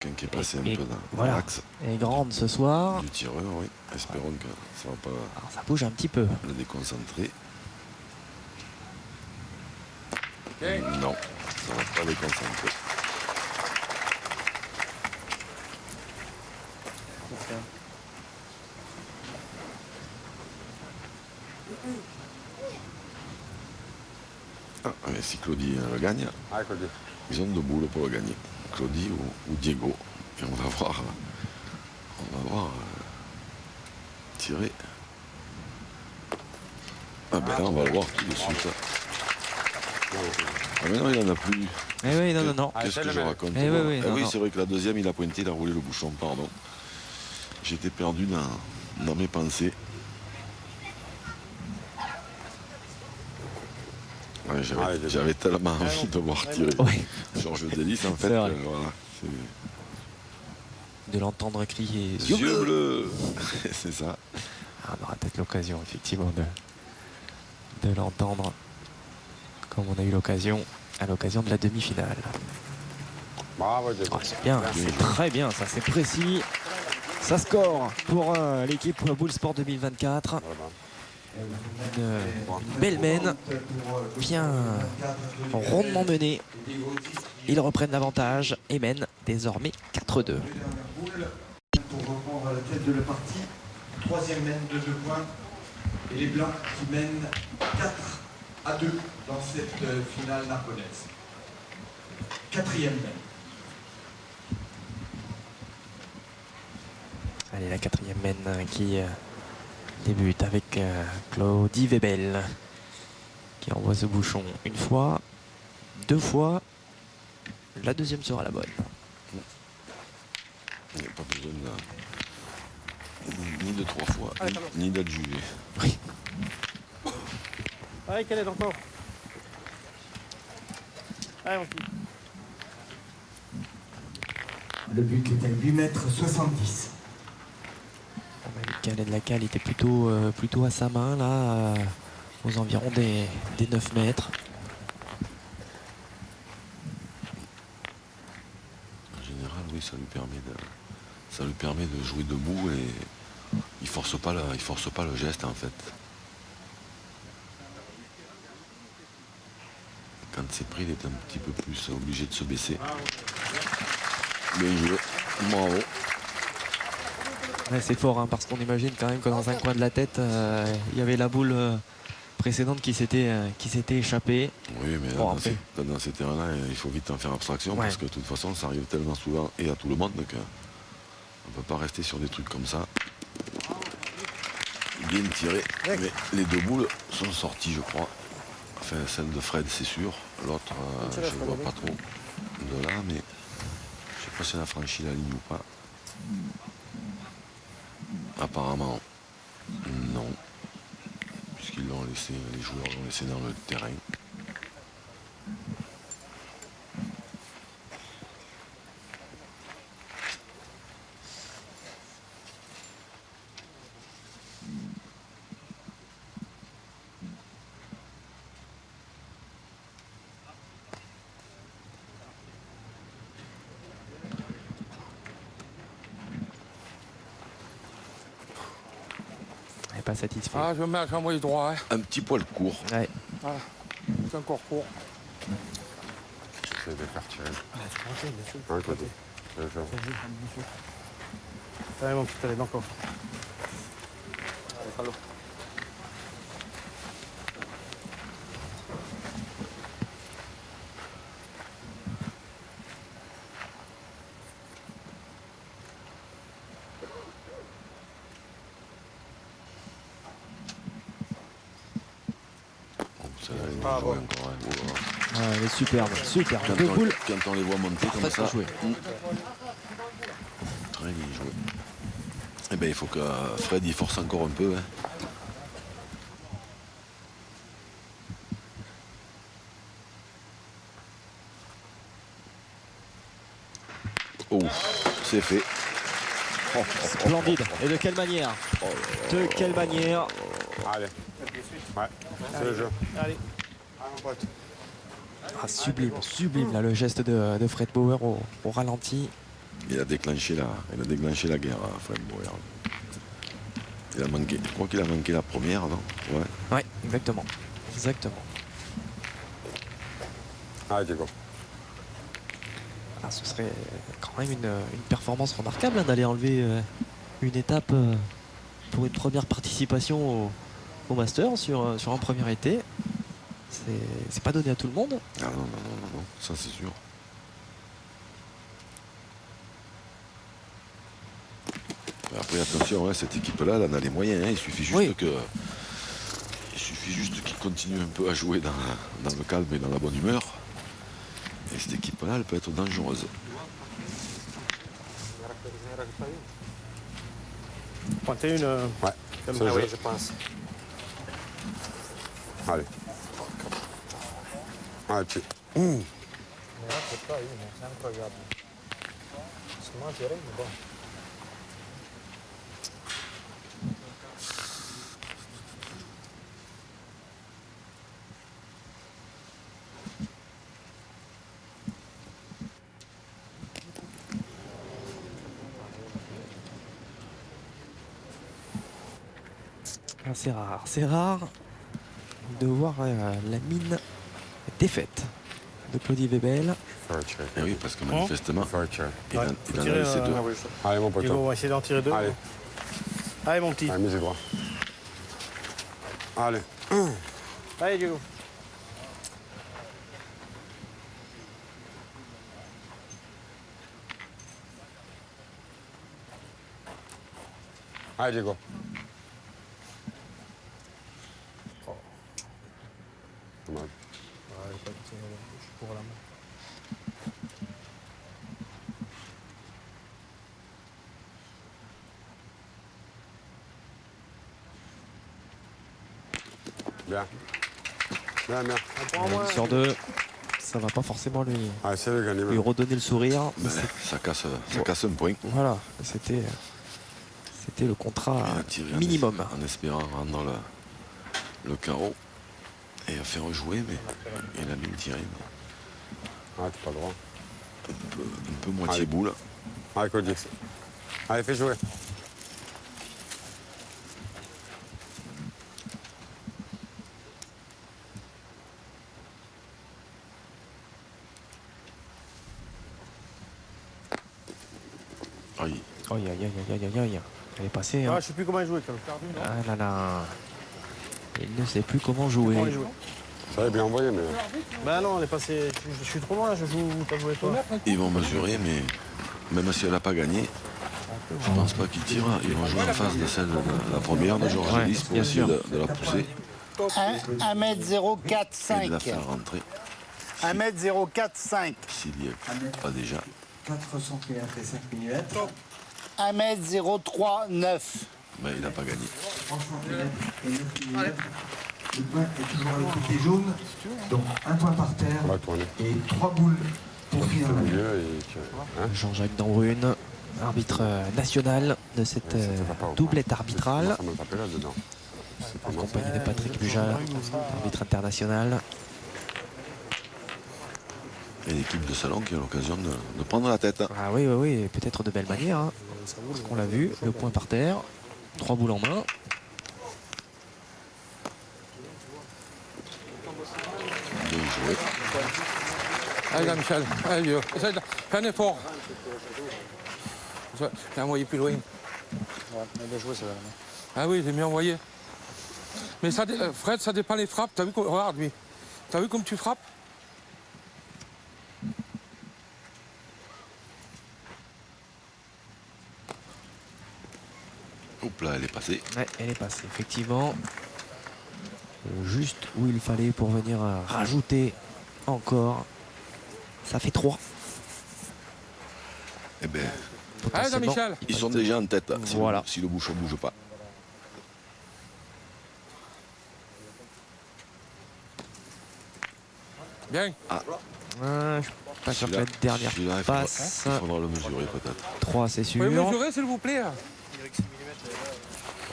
Quelqu'un qui est passé un peu dans voilà. l'axe. Et grande ce soir. Du tireur, oui. Espérons que ça ne va pas Alors, ça bouge un petit peu. le déconcentrer. Non, ça ne va pas le déconcentrer. Ah, mais si Claudie le gagne, ils ont deux boules pour le gagner. Claudie ou Diego. Et on va voir tirer. Ah ben là on va le voir tout de suite. Ah mais non, il n'en a plus. Eh oui, non. Qu'est-ce que je raconte? Eh oui, oui, non. c'est vrai que la deuxième, il a pointé, il a roulé le bouchon, pardon. J'étais perdu dans mes pensées. Ouais, j'avais tellement envie de voir tirer Georges Delis, en fait. Voilà, de l'entendre crier yeux bleus. C'est ça. Ah, on aura peut-être l'occasion, effectivement, de l'entendre comme on a eu l'occasion à l'occasion de la demi-finale. C'est bien, c'est très bien, ça c'est précis. Ça score pour l'équipe Bull Sport 2024. Une belle mène, bien rondement menée. Ils reprennent l'avantage et mènent désormais 4-2. Pour reprendre à la tête de la partie, troisième mène de 2 points. Et les Blancs qui mènent 4-2 dans cette finale narbonnaise. Quatrième mène. Allez, la quatrième mène qui débute avec Claudie Webel qui envoie ce bouchon une fois, 2 fois. La deuxième sera la bonne. Il n'y a pas besoin ni de 3 fois, ni d'adjuger. Oui. Allez, quelle est encore? Allez, mon petit. Le but est à 8 mètres 70. On a vu que Khaled Lacal était plutôt à sa main là, aux environs des 9 mètres. En général, oui, ça lui permet de jouer debout et il force pas le geste en fait. Quand c'est pris, il est un petit peu plus obligé de se baisser. Bien joué, bravo. Ouais, c'est fort hein, parce qu'on imagine quand même que dans un coin de la tête, il y avait la boule précédente qui s'était échappée. Oui, mais Bon, dans ces terrains-là, il faut vite en faire abstraction parce que de toute façon, ça arrive tellement souvent et à tout le monde qu'on ne peut pas rester sur des trucs comme ça. Bien tiré, mais les deux boules sont sorties, je crois. Enfin, celle de Fred, c'est sûr. L'autre, je ne vois pas trop de là, mais je ne sais pas si elle a franchi la ligne ou pas. Apparemment, non. Puisqu'ils l'ont laissé, les joueurs l'ont laissé dans le terrain. Elle n'est pas satisfait. Ah, je mets à envoyer droit. Hein. Un petit poil court. Ouais. Ah, c'est encore court. J'essaie de faire tirer. Un côté. Allez, mon petit, allez, encore. Allez, salaud. Ah, bon. Encore, hein. Ah, elle est superbe. Quand on les voit monter comme ça, joué. Très bien joué. Eh bien, il faut que Fred y force encore un peu. Hein. Oh, c'est fait. Splendide. Et de quelle manière? De quelle manière? Allez. Ouais, c'est le jeu. Allez. Allez, mon pote. Ah, sublime là, le geste de Fred Bauer au ralenti. Il a déclenché la guerre, Fred Brouillard. Il a manqué. Je crois qu'il a manqué la première, non? Ouais. Ouais, exactement. Exactement. Allez, Diego. Ah, ce serait quand même une performance remarquable hein, d'aller enlever une étape pour une première participation au Master sur un premier été. C'est pas donné à tout le monde. Ah non, ça c'est sûr. Après attention, hein, cette équipe-là, elle en a les moyens. Hein. Il suffit juste qu'ils continuent un peu à jouer dans le calme et dans la bonne humeur. Et cette équipe-là, elle peut être dangereuse. Pointer une. Ouais, Comme c'est le jeu. je pense. Allez. Allez, petit. Mais là, c'est pas une, c'est incroyable. C'est moins tiré, mais bon. C'est rare de voir la mine défaite de Claudie Webel. Faire tirer. Et oui, parce que manifestement, Faire tirer. il en a laissé deux. Allez, mon Diego, poteau. on va essayer d'en tirer deux. Allez. Allez, mon petit. Allez, mise droit. Allez. Allez, Diego. Allez, Diego. Dommage. Ouais, pas de tirer, je suis pour la main. Bien. Bien, bien. Sur deux, ça va pas forcément lui Allez, c'est le gagné. redonner le sourire. Ben, ça casse un point. Voilà, c'était le contrat Il a tiré minimum. en espérant rendre le carreau et à faire jouer, mais il a mis le tiré. Ah, t'es pas le droit. Un peu moitié Allez. boule. Allez, Cody. Allez, fais jouer. Aïe. Aïe, aïe, aïe, aïe, aïe, aïe. Elle est passée. Ah, Hein. je sais plus comment jouer, comme perdu, non? Ah là là. Il ne sait plus comment jouer. Comment jouer? Ça avait bien envoyé, mais. Ben non, on est passé. Je suis trop loin, je joue où t'as joué toi. Ils vont mesurer, mais même si elle n'a pas gagné, je pense pas qu'ils tirent. Ils vont jouer en face de celle de la première de Georges Ouais, Ellis pour bien essayer sûr. de la pousser 1m045. et de la faire rentrer 1m045. s'il n'y est pas déjà. 4 cm et 5 mm. 1m039. Mais il n'a pas gagné. 3 cm et 9 mm. Le point est toujours avec les pieds jaunes. Donc un point par terre On va tourner. et 3 boules pour finir Au la milieu et. Hein? Jean-Jacques Dambrune, arbitre national de cette doublette arbitrale, Ça m'a tapé là dedans. C'est pas mal. accompagné de Patrick Bujard, arbitre international. Et l'équipe de salon qui a l'occasion de prendre la tête. Ah oui, oui, oui, peut-être de belle manière. Hein. Parce qu'on l'a vu, le point par terre, 3 boules en main. Bien joué. Allez là, Michel, allez vieux, essaye de faire un effort. T'as envoyé plus loin. Ouais, on a bien joué, ça va. Ah oui, j'ai mieux envoyé. Mais ça, Fred, ça dépend des frappes. T'as vu, regarde lui. T'as vu comme tu frappes? Oups là, elle est passée. Ouais, elle est passée, effectivement. Juste où il fallait pour venir rajouter encore. Ça fait 3. Eh bien, Allez là, Michel. ils sont déjà en tête Voilà. si le bouchon ne bouge pas. Bien. Je suis pas sûr que la dernière Celui-là, passe. il faudra le mesurer peut-être. 3, c'est sûr. Vous pouvez mesurer, s'il vous plaît.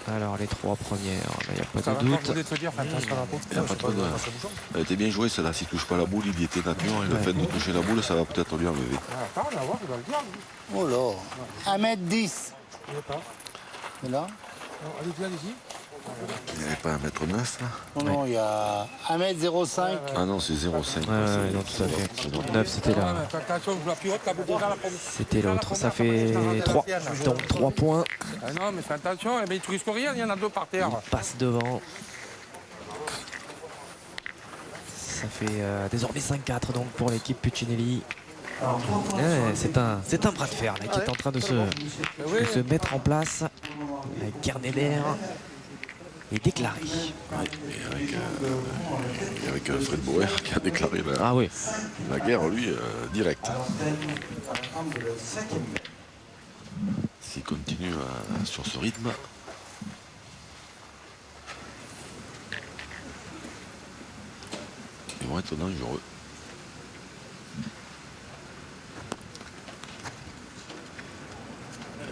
Alors les 3 premières, il n'y a pas Ça de va doute. pas, je voulais te dire, fais attention à la peau. Il n'y a pas trop de... Elle était bien jouée celle-là, s'il ne touche pas la boule, il y était nature. Et le fait de toucher la boule, ça va peut-être lui enlever. Ah, attends, on va voir, il va le dire. lui. Oh là, 1m10. Il est pas. Et là? Non, allez-y, allez-y. Il n'y avait pas 1m9 là? Non, non, il y a 1m05. Ah non, c'est 0,5. Ouais, non, tout à fait. 9, c'était Ah, là. mais fais attention, je la pilote, t'as beaucoup dans la première. C'était l'autre. Ça fait 3. Donc 3 points. Ah non, mais fais attention, eh ben, tu risques rien, il y en a 2 par terre. Il passe devant. Ça fait désormais 5-4 donc pour l'équipe Puccinelli. Ouais, c'est un bras de fer là, qui est en train de se mettre en place. Guernébert est déclaré. Et avec Fred Bauer qui a déclaré Ah oui. la guerre, lui, direct. S'il continue sur ce rythme, ils vont être dangereux.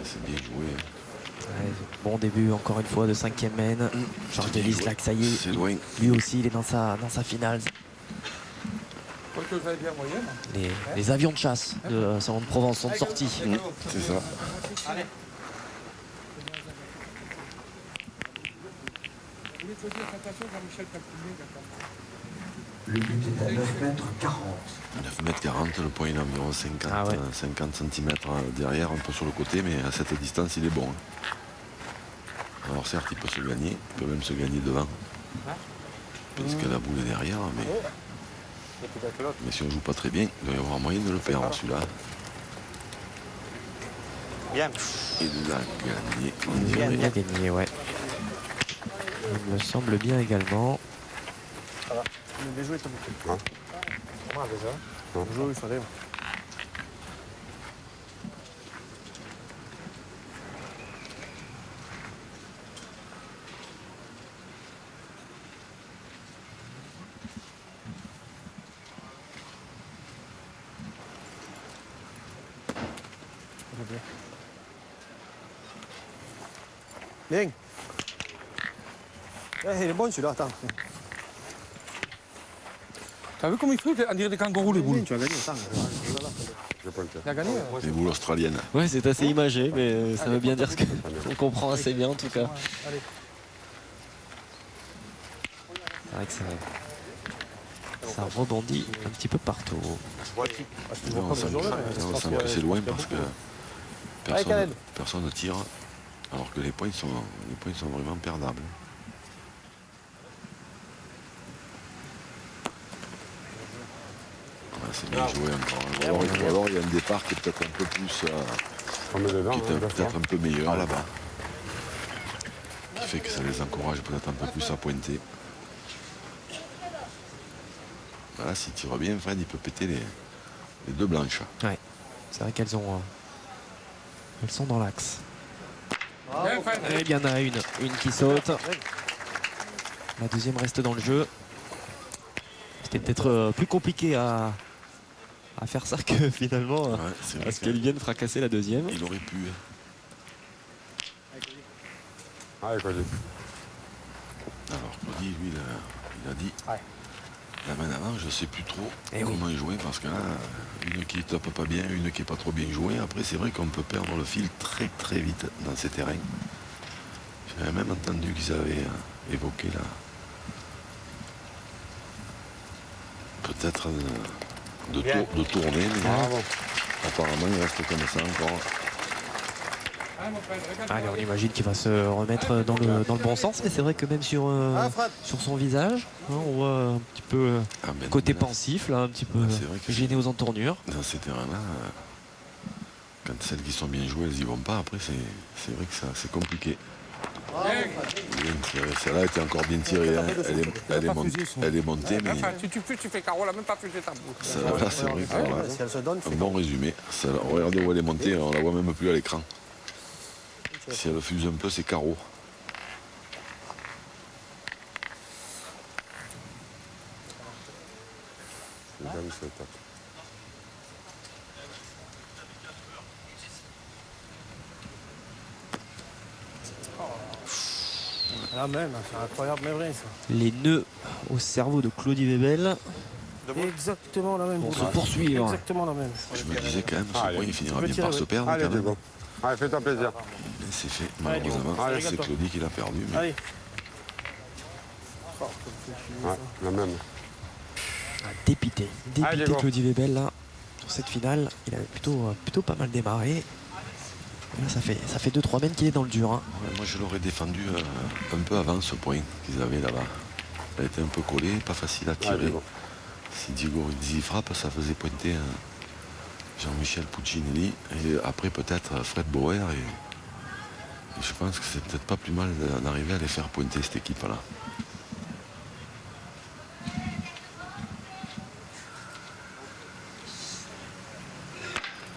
C'est bien joué. Ouais, bon début encore une fois de 5e main. Georges Delislac, ça y C'est est, loin. lui aussi il est dans sa finale. Faut que vous avez bien moyen. Les avions de chasse de Salon de Provence sont sortis. C'est ça. Je voulais te dire, fais attention, Jean-Michel Calpinier, d'accord. Le but est à 9,40 m. 9,40 m, le point il est environ 50, Ah ouais. 50 cm derrière, un peu sur le côté, mais à cette distance il est bon. Alors certes il peut se gagner, il peut même se gagner devant. Puisque la boule est derrière, mais si on joue pas très bien, il doit y avoir moyen de le perdre celui-là. Bien. Et de la gagner, on Il dirait. a gagné, ouais. Il me semble bien également. Bien joué, Tom. Hein? Comment déjà? Non. Joué, il fallait. Bien. Eh, il est bon celui-là, attends. T'as vu comment il fait? On dirait des kangourous, les boules. Tu as gagné, attends. J'ai pointé. Il a gagné. Les boules australiennes. Ouais, c'est assez imagé, mais ça veut bien dire ce qu'on comprend assez bien en tout cas. Allez. C'est vrai que ça rebondit un petit peu partout. Là, on sent que c'est loin parce que personne ne tire, alors que les points sont vraiment perdables. Ouais, c'est bien joué encore. Alors il y a un départ qui est peut-être un peu plus, On met dedans, qui est hein, peut-être un peu meilleur là-bas, qui fait que ça les encourage peut-être un peu plus à pointer. Voilà, s'il tire bien, Fred, il peut péter les deux blanches. Ouais, c'est vrai qu'elles ont, elles sont dans l'axe. Bien, Fred. Et il y en a une qui saute. La deuxième reste dans le jeu. C'était peut-être plus compliqué à faire ça que finalement Ouais, c'est vrai à ce qu'elle vienne fracasser la deuxième. il aurait pu. Allez, Cody. Alors, Cody, lui, il a dit Ouais. la main avant, je sais plus trop Eh oui. comment y jouer parce que là, une qui tape pas bien, une qui est pas trop bien jouée. Après, c'est vrai qu'on peut perdre le fil très très vite dans ces terrains. J'avais même entendu qu'ils avaient évoqué là. Peut-être de tourner, mais Bravo. apparemment il reste comme ça encore. Allez, mon Fred, regarde. Allez, on imagine qu'il va se remettre dans le bon sens, mais c'est vrai que même sur son visage, hein, on voit un petit peu Ah, ben, côté là, pensif, là, un petit peu Ouais, c'est vrai que gêné aux entournures. dans ces terrains-là, quand celles qui sont bien jouées, elles y vont pas. Après, c'est vrai que c'est compliqué. Bien tiré. Celle-là était encore bien tirée. Hein. Elle est montée, mais Enfin, si tu fais carreau, là, même pas fusé ta bouche. celle-là, c'est vrai que voilà. Si elle se donne, Un bon résumé. Celle-là, regardez où elle est montée, on la voit même plus à l'écran. Si elle fuse un peu, c'est carreau. C'est comme ça, top. La même, c'est incroyable, mais vrai ça. Les nœuds au cerveau de Claudie Webel Exactement la même. vont se Boula. poursuivre. Exactement la même. Je me disais quand même, ce Allez. point il finira Tu veux bien tirer, par se oui. perdre Allez, quand même. Diego. Allez, fais-toi plaisir. Mais c'est fait, Allez, Diego. malheureusement. Allez, C'est régale-toi. Claudie qui l'a perdu. Mais Allez. Ouais, la même. Dépité Allez, Diego. Claudie Webel là, sur cette finale. Il avait plutôt pas mal démarré. Et là, ça fait 2-3 mènes qu'il est dans le dur. Hein. Ouais, moi je l'aurais défendu un peu avant ce point qu'ils avaient là-bas. Il a été un peu collé, pas facile à tirer. Diego. Si Diego y frappe, ça faisait pointer Jean-Michel Puccinelli et après peut-être Fred Bauer. Et je pense que c'est peut-être pas plus mal d'arriver à les faire pointer cette équipe-là.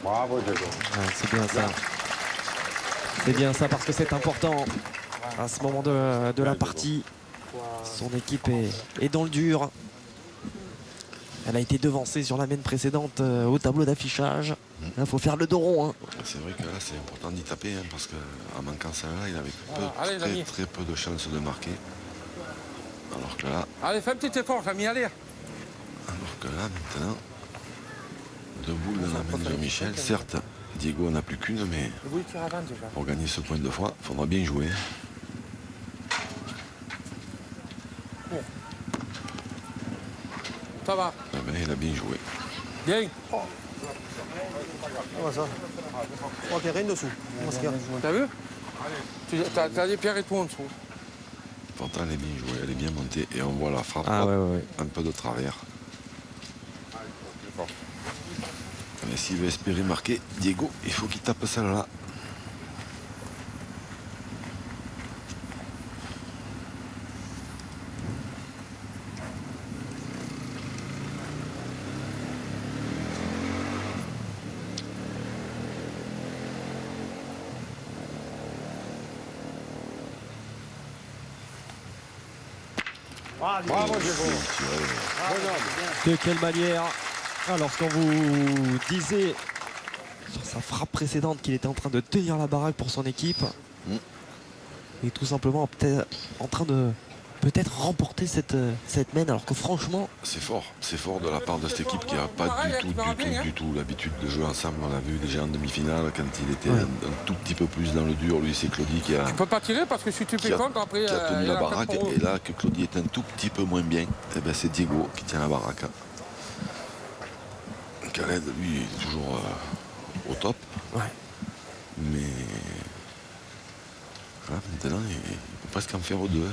Bravo, Diego. Ouais, c'est bien ça. C'est bien ça parce que c'est important à ce moment de la partie. Son équipe est dans le dur. Elle a été devancée sur la main précédente au tableau d'affichage. Là, il faut faire le dos rond. Hein. C'est vrai que là c'est important d'y taper parce qu'en manquant ça-là, il avait Allez, l'ami. très peu de chances de marquer. Alors que là, Allez, fais un petit effort, l'ami, allez. maintenant, deux boules dans la main de Jean-Michel. Certes, Diego n'en a plus qu'une, mais Le bout, il tire avant déjà. pour gagner ce point de fois, il faudra bien jouer. Ça va. Eh ben, il a bien joué. Bien. Comment ça? Ok, rien dessous. T'as vu? T'as des pierres et tout en dessous. Pourtant, elle est bien jouée, elle est bien montée. Et on voit la frappe, Ah hop, ouais, ouais. un peu de travers. Mais s'il veut espérer marquer, Diego, il faut qu'il tape celle-là. Bravo, Diego. De quelle manière lorsqu'on vous disait sur sa frappe précédente qu'il était en train de tenir la baraque pour son équipe et tout simplement peut-être en train de peut-être remporter cette main alors que franchement C'est fort de la part de cette équipe qui n'a pas du tout l'habitude de jouer ensemble. On l'a vu déjà en demi-finale quand il était un tout petit peu plus dans le dur. Lui, c'est Claudie qui a, Tu peux pas tirer parce que si tu fais compte, après. qui a tenu il y la a baraque. 4 pour eux. Et là, que Claudie est un tout petit peu moins bien, eh ben, c'est Diego qui tient la baraque. Khaled, lui, est toujours au top. ouais. Mais là, maintenant, il peut presque en faire aux deux.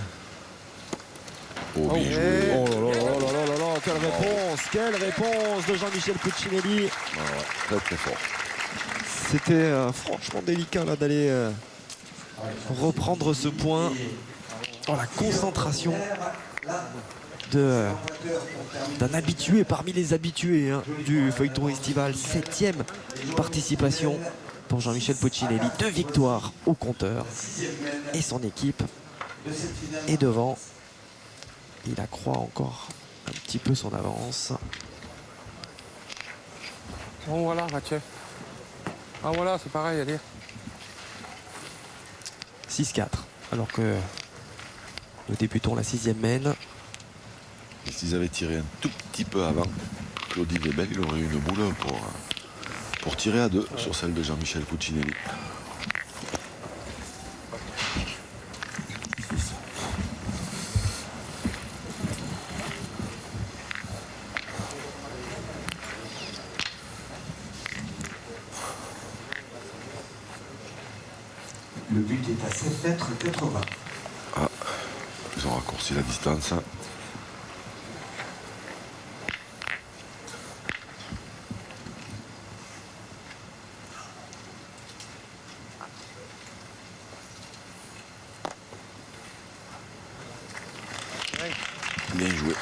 Oh, bien joué. Oh là là là là là là, quelle réponse de Jean-Michel Puccinelli. Très très fort. C'était franchement délicat là d'aller reprendre ce point. Oh, la concentration d'un habitué parmi les habitués hein, du feuilleton estival. 7e participation pour Jean-Michel Puccinelli. 2 victoires au compteur et son équipe est devant. Il accroît encore un petit peu son avance. Bon, voilà, Mathieu. Ah, voilà, c'est pareil, allez. 6-4. Alors que nous débutons la 6e main. Et s'ils avaient tiré un tout petit peu avant, Claudie Webel, il aurait eu une boule pour tirer à 2 sur celle de Jean-Michel Puccinelli. Le but est à 7,80 m. Ah, ils ont raccourci la distance. Bien joué.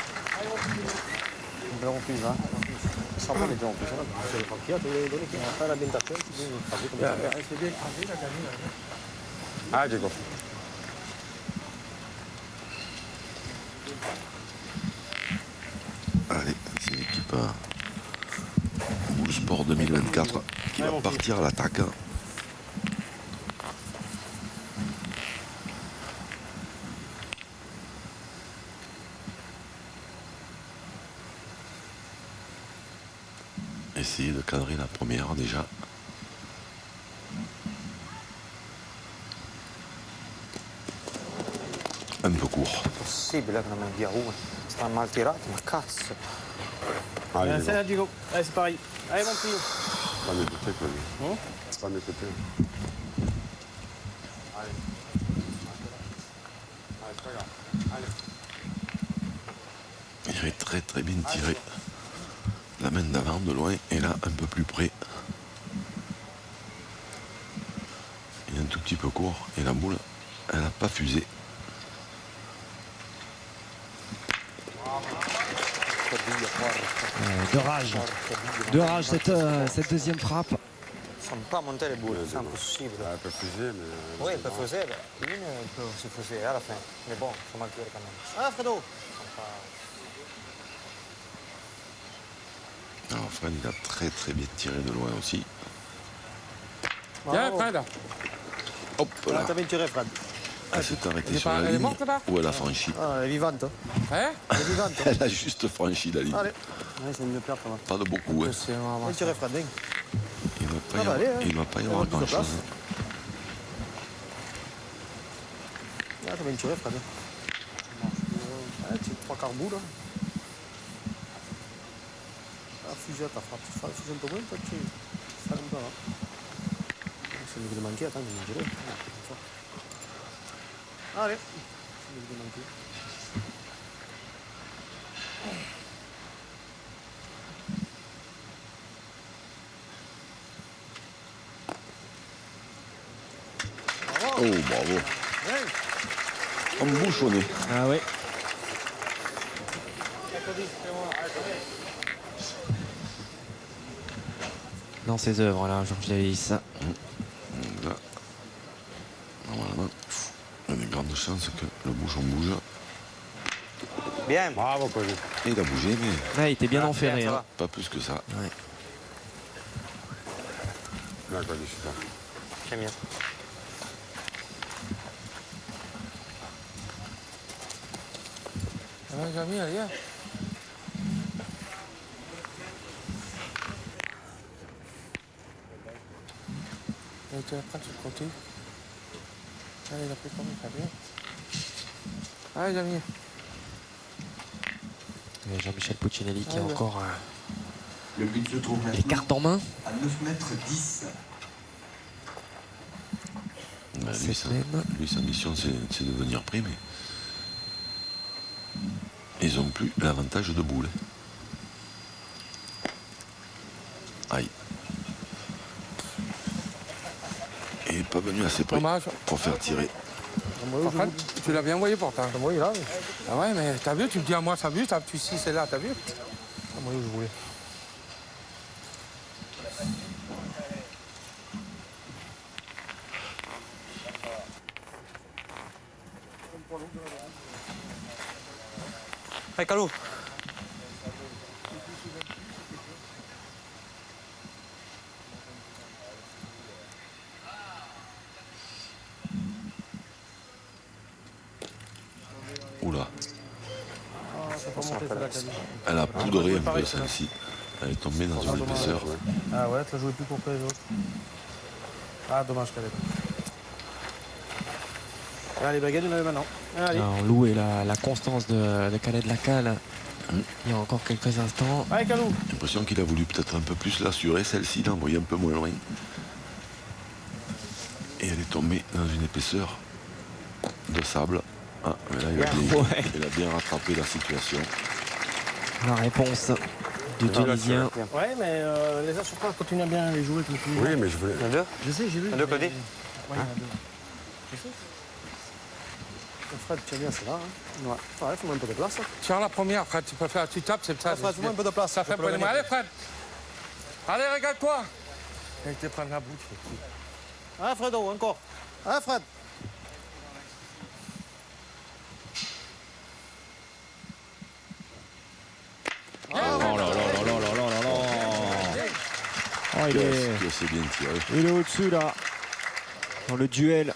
Abbiamo qui là. Sapore già un po', se no se le facchiate le donne che fa la dentazione, quindi fate come Ah, Diego. Allez, c'est l'équipe Boule Sport 2024 qui va partir à l'attaque. essayer de cadrer la première déjà. Un peu court. Possibile che non me ne dia uno. Sta mal tirato, ma cazzo. Ah, il est C'est bon. là, Diego. Allez, c'est pareil. Allez, mon petit. Pas m'écouter, quoi. Lui. Pas m'écouter. Allez. Allez, c'est pas grave. Allez. Il avait très très bien tiré. La main d'avant de loin et là un peu plus près. Il est un tout petit peu court et la boule, elle n'a pas fusé. De rage cette deuxième frappe. Ils ne sont pas montés les boules, c'est impossible. Elle peut fuser, mais... Oui, elle peut fausser. Une peut se fausser à la fin. Mais bon, il faut mal tirer quand même. Ah, Fredo. Alors Fred, il a très très bien tiré de loin aussi. Viens, Fred. Hop là, T'as bien tiré, Fred. elle s'est arrêtée Elle est sur pas- la elle est ligne morte, là ou elle a franchi. Ah, elle est vivante. Hein? Elle est vivante. Elle a juste franchi la ligne. Allez. Ouais, c'est une perte, là. Pas de beaucoup, hein. C'est vraiment Bien tiré, Fred. Bien. Il ne va pas y Ah bah avoir, allez, hein. il va pas y Elle avoir a plus de grand chose. place. Ah, t'as bien tiré, Fred. Ah, tu trois quarts bout, là. Ah, fusée, ta frappe. Tu fais la fusée un peu moins, toi, tu fais un peu, là. C'est le niveau de manquer, attends, je vais me tirer. Allez. C'est le niveau de manquer. Oh, bravo. Embouchonné. Ah ouais. Dans ses œuvres là, Georges Davis. Là, normalement, il y a de grandes chances que le bouchon bouge. Bien. Bravo, Poli. Et il a bougé, mais Là, il était bien enferré. ça Hein. va. pas plus que ça. Ouais. Bien, Poli, super. Très bien. Les amis, allez. Hein. Et tu la prends sur le côté. Allez, il a pris comme ça, bien. Allez, les amis. Et Jean-Michel Puccinelli qui a Ah ouais. encore Le but se trouve les maintenant cartes en main. à 9 mètres 10. Bah, lui, Cette même. sa mission, c'est de venir près, mais ils n'ont plus l'avantage de boule. Aïe. Il n'est pas venu assez près Dommage. pour faire tirer. Fred, tu l'as bien envoyé pourtant. Oui, là, oui. Ah ouais, mais t'as vu, tu me dis à moi, ça vu, tu sais, c'est là, t'as vu? Moi, je voulais. Allez, Calou. Oula. Elle a poudré un peu celle-ci. Elle est tombée dans une épaisseur. Ah ouais, tu l'as joué plus pour les autres. Ah, dommage, Caleb. Allez, baguette, il en a maintenant. Allez. Alors, louer la constance de Khaled Lacal il y a encore quelques instants. Allez, Calou. J'ai l'impression qu'il a voulu peut-être un peu plus l'assurer, celle-ci, l'envoyer un peu moins loin. Et elle est tombée dans une épaisseur de sable. Ah, mais là, Ouais. il a bien rattrapé la situation. La réponse du Tunisien. Ouais, mais les autres surfaces continuent à bien les jouer comme tu dis. Oui, mais je voulais... Il y en a deux. Je sais, j'ai vu. Il y en a deux, Claudie. Ouais, il y en a deux. Je sais. Fred, tu es bien, c'est là. Hein. Ouais, ouais, fais-moi un peu de place. Tiens, la première, Fred, tu peux faire, tu tapes, c'est ça. Fred, fais-moi un peu de place. Ça fait un peu de mal. Allez, Fred. Allez, regarde-toi. Il te prendre la bouche. Ah, Fredo, encore. Ah, Fred. Oh là là là là là là là là. Oh, Que c'est bien tiré. il est au-dessus là. Dans le duel.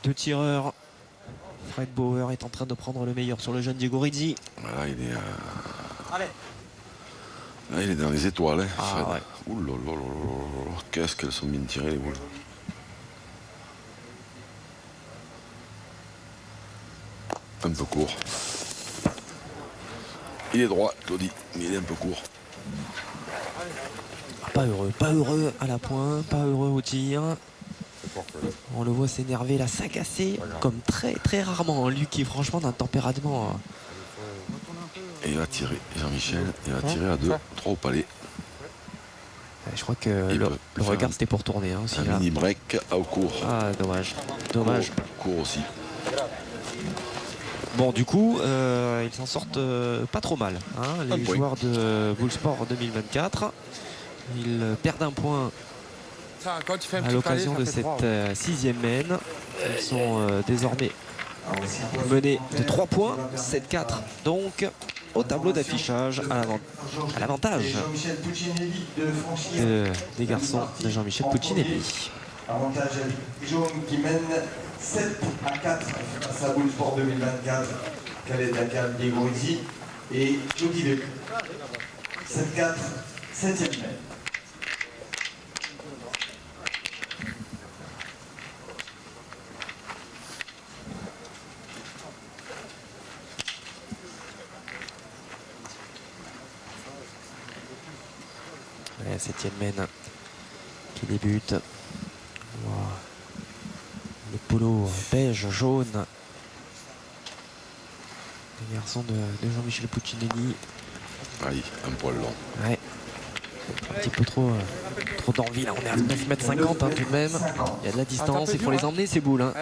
Deux tireurs. Fred Bauer est en train de prendre le meilleur sur le jeune Diego Rizzi. Voilà, il est Allez. Ah, il est dans les étoiles, hein, Ah, Fred. ouais. Ouh là là là là là. Qu'est-ce qu'elles sont bien tirées, les boules. Un peu court. Il est droit, Claudie, mais il est un peu court. Pas heureux à la pointe, pas heureux au tir. C'est pour que. On le voit s'énerver, là, s'agacer, comme très très rarement. Lui qui est franchement d'un tempérament. Et il va tirer, Jean-Michel, il va tirer à 2, 3 au palais. Je crois que Il le peut regard faire c'était pour tourner hein, aussi, Un là. mini break au court. Ah, dommage. Dommage. Court aussi. Bon, du coup, ils s'en sortent pas trop mal, hein, les point. joueurs de Bullsport 2024. Ils perdent un point Ça, quand tu fais un à petit l'occasion palais, de ça fait cette 3, ouais. 6e main. Ils sont désormais menés de 3 points, 7-4. Donc, au tableau d'affichage, à l'avantage Jean-Michel Puccinelli de franchir des garçons de Jean-Michel Puccinelli. avantage à Jaune qui mène 7-4 face à Bullsport 2024. Khaled Dakar, Diego Rizzi et Claudie Vécu. 7-4, 7e main. La 7e main qui débute. Wow. Le polo beige, jaune. Les garçons de Jean-Michel Puccinelli. Aïe, un poil long. Ouais. Un petit peu trop d'envie là. On est à 9,50 m hein, tout de même. Il y a de la distance, il faut les emmener ces boules. Hein.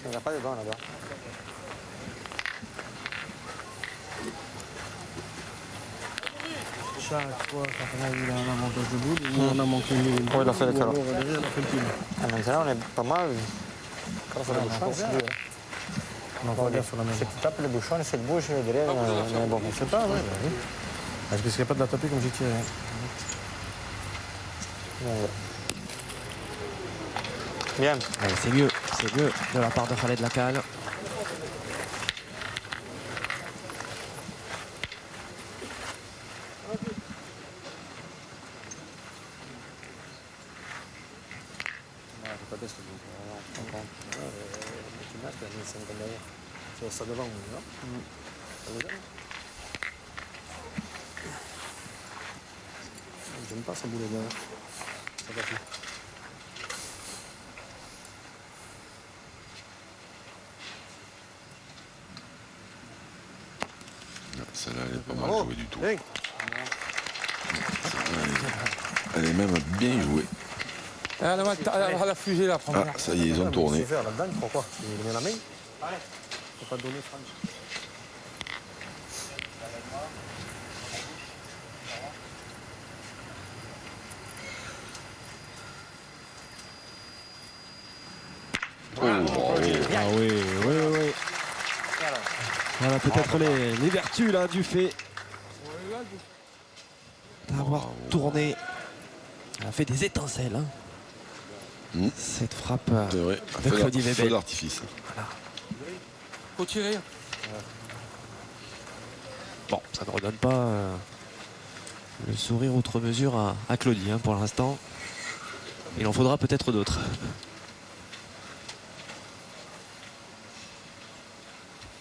Il n'y en a pas dedans là-bas. Chaque fois, quand on a eu un avantage de boule, on a manqué une ligne. Oui, il a fait le calor. Derrière, il a fait le pile. Maintenant, on est pas mal. Quand on fait le bouchon, c'est bien. On va bien sur la main. C'est que tu tapes le bouchon, c'est le bouche, derrière, on est bon. Je sais pas, oui. Parce qu'il n'y a pas de la taper comme j'ai tiré. Bien. Ouais, c'est mieux de la part de Khaled Lacal. Ça devant, non? J'aime pas ça bouler derrière. Ça va plus. Celle-là, elle est pas mal jouée du tout. Hey. Elle est même bien jouée. Elle a la fusée la première. Ah, ça y est, ils ont tourné. Faire là-dedans, il faut quoi? Il met la main? Faut pas donner Franck. Oh, bravo. Ah oui. Voilà peut-être les vertus là du fait d'avoir tourné. Elle a fait des étincelles. Hein. Cette frappe C'est vrai. de Claudie Feu Weber. d'artifice. Faut tirer. Bon, ça ne redonne pas le sourire outre mesure à Claudie hein, pour l'instant. Il en faudra peut-être d'autres.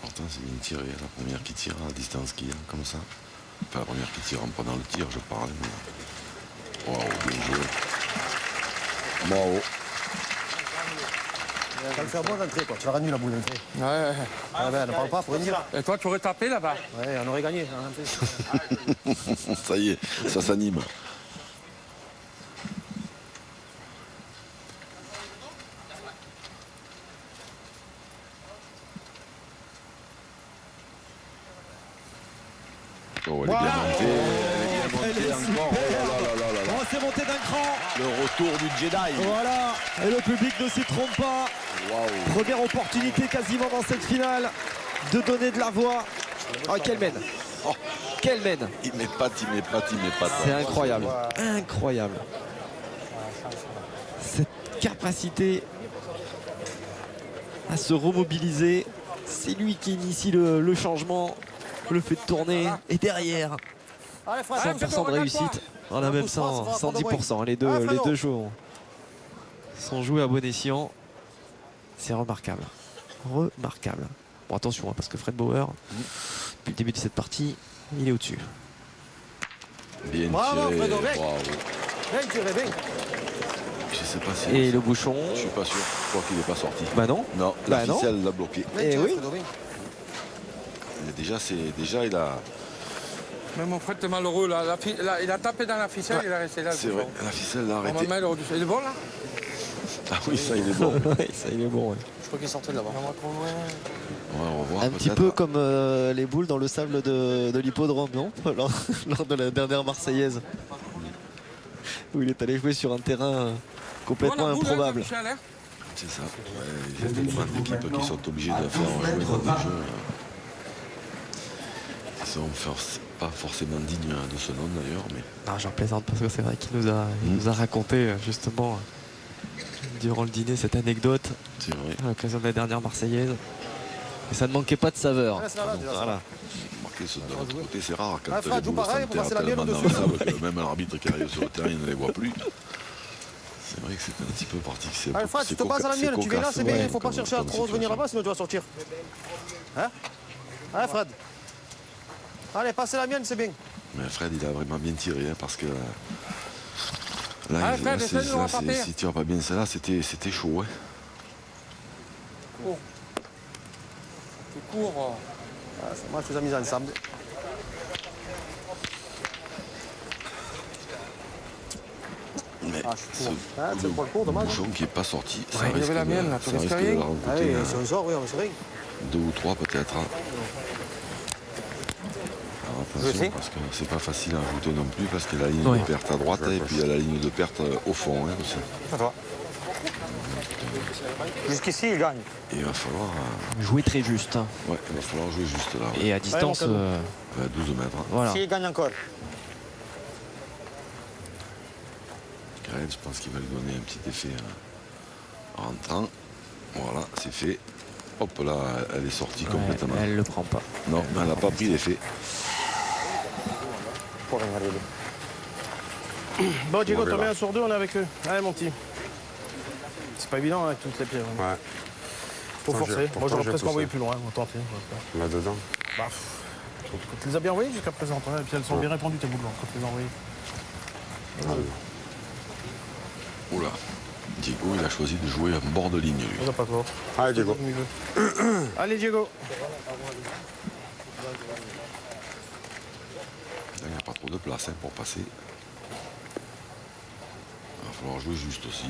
Pourtant, c'est bien tiré. La première qui tire à la distance qu'il y a, comme ça. Enfin, la première qui tire en prenant le tir, je parle. Mais... Waouh, bien joué. Bravo. Tu vas le faire bon d'entrée, quoi. Tu l'auras nu la boule d'entrée. Ouais. Ah ben, ne parle pas, faut rien dire. Et toi, tu aurais tapé là-bas. Ouais, on aurait gagné. Ça y est, ça s'anime. Oh, elle est bien montée. Elle est bien montée encore. Oh là là là là là. Oh, c'est monté d'un cran. Le retour du Jedi. Voilà. Et le public ne s'y trompe pas. Waouh. Première opportunité quasiment dans cette finale de donner de la voix. Oh, quelle mène. Oh, Quelle mène. il m'épate. C'est incroyable. Incroyable. Cette capacité à se remobiliser. C'est lui qui initie le changement. le fait tourner. Et derrière, Allez, Fred, 100% de réussite. On a même 110%. Les deux jeux sont joués à bon escient. C'est remarquable. Remarquable. Bon, attention, hein, parce que Fred Bauer, depuis le début de cette partie, il est au-dessus. Bien Bravo, tiré, Fredo, bien. bravo. Bien tiré, bien. Je sais pas si... Et le bouchon. Je suis pas sûr. Je crois qu'il n'est pas sorti. Bah non. Non, la Bah non. ficelle l'a bloqué. Et oui. Déjà, il a... Mais mon frère est malheureux, là. Il a tapé dans la ficelle, il est resté là. C'est vrai, la ficelle l'a On va arrêté. mettre au-dessus. Il est bon, là? Ah oui, ça, il est bon. Ouais, ça, il est bon. Ouais. Je crois qu'il sortait de là-bas. Ouais, on va voir Un petit peut-être. peu comme les boules dans le sable de l'hippodrome, non lors de la dernière Marseillaise. Où il est allé jouer sur un terrain complètement improbable. C'est ça. Ouais, il y a tellement d'équipes qui sont obligées de faire jouer dans des jeux qui sont pas forcément dignes de ce nom d'ailleurs. Mais... Non, j'en plaisante parce que c'est vrai qu'il nous a raconté justement durant le dîner cette anecdote C'est vrai. à l'occasion de la dernière Marseillaise. Et ça ne manquait pas de saveur. Voilà. Remarquez, de l'autre côté, c'est rare quand Ah, Fred, les joue boules pareil, s'enterrent faut passer la mienne tellement dans au-dessus. le sable que même l'arbitre qui arrive sur le terrain, il ne les voit plus. C'est vrai que c'est un petit peu particulier. Allez, Fred, tu te passes à la mienne, tu viens là, c'est bien, il ne faut pas chercher à trop revenir là-bas, sinon tu vas sortir. Hein? Allez, Fred. Allez, passez la mienne, c'est bien. Mais Fred, il a vraiment bien tiré, hein, parce que là, Allez, Fred, essaie de le rattraper. si tu tires pas bien celle-là, c'était chaud. Hein. Cours. Tu cours. Ah, c'est moi, je vous ai mis ensemble. Mais Ah, je suis court. Ah, c'est pour le court, dommage. bouchon qui n'est pas sorti, ça il y risque avait la mienne, là, tu ça risques risque de rien. la Ah rencontrer oui, si on sort, oui, on se ring. 2 ou 3 peut-être. Hein. Alors, attention, parce que c'est pas facile à ajouter non plus, parce qu'il y a la ligne de perte à droite et puis il y a la ligne de perte au fond hein, aussi. À toi. Jusqu'ici, il gagne. Et il va falloir, Jouer très juste. ouais, il va falloir jouer juste là. Et à distance, mon cadeau. À 12 mètres. voilà. S'il gagne encore. Grève, je pense qu'il va lui donner un petit effet en rentrant. Voilà, c'est fait. Hop là, elle est sortie complètement. Elle le prend pas. Non, elle n'a pas pris l'effet. Pour rien arriver. Bon, Diego, t'en mets un sur deux, on est avec eux. Allez, mon petit. C'est pas évident avec toutes les pieds. Ouais. Faut forcer. Moi, j'aurais presque envoyé plus. plus loin. On va tenter. Là-dedans. Bah, tu les as bien envoyées jusqu'à présent, hein, et puis elles sont bien répandues, tes boules quand tu les as envoyées. Oula. Diego, il a choisi de jouer en bord de ligne, lui. On n'a pas tort. Allez, Diego. Allez, Diego. Là, il n'y a pas trop de place hein, pour passer. Il va falloir jouer juste aussi.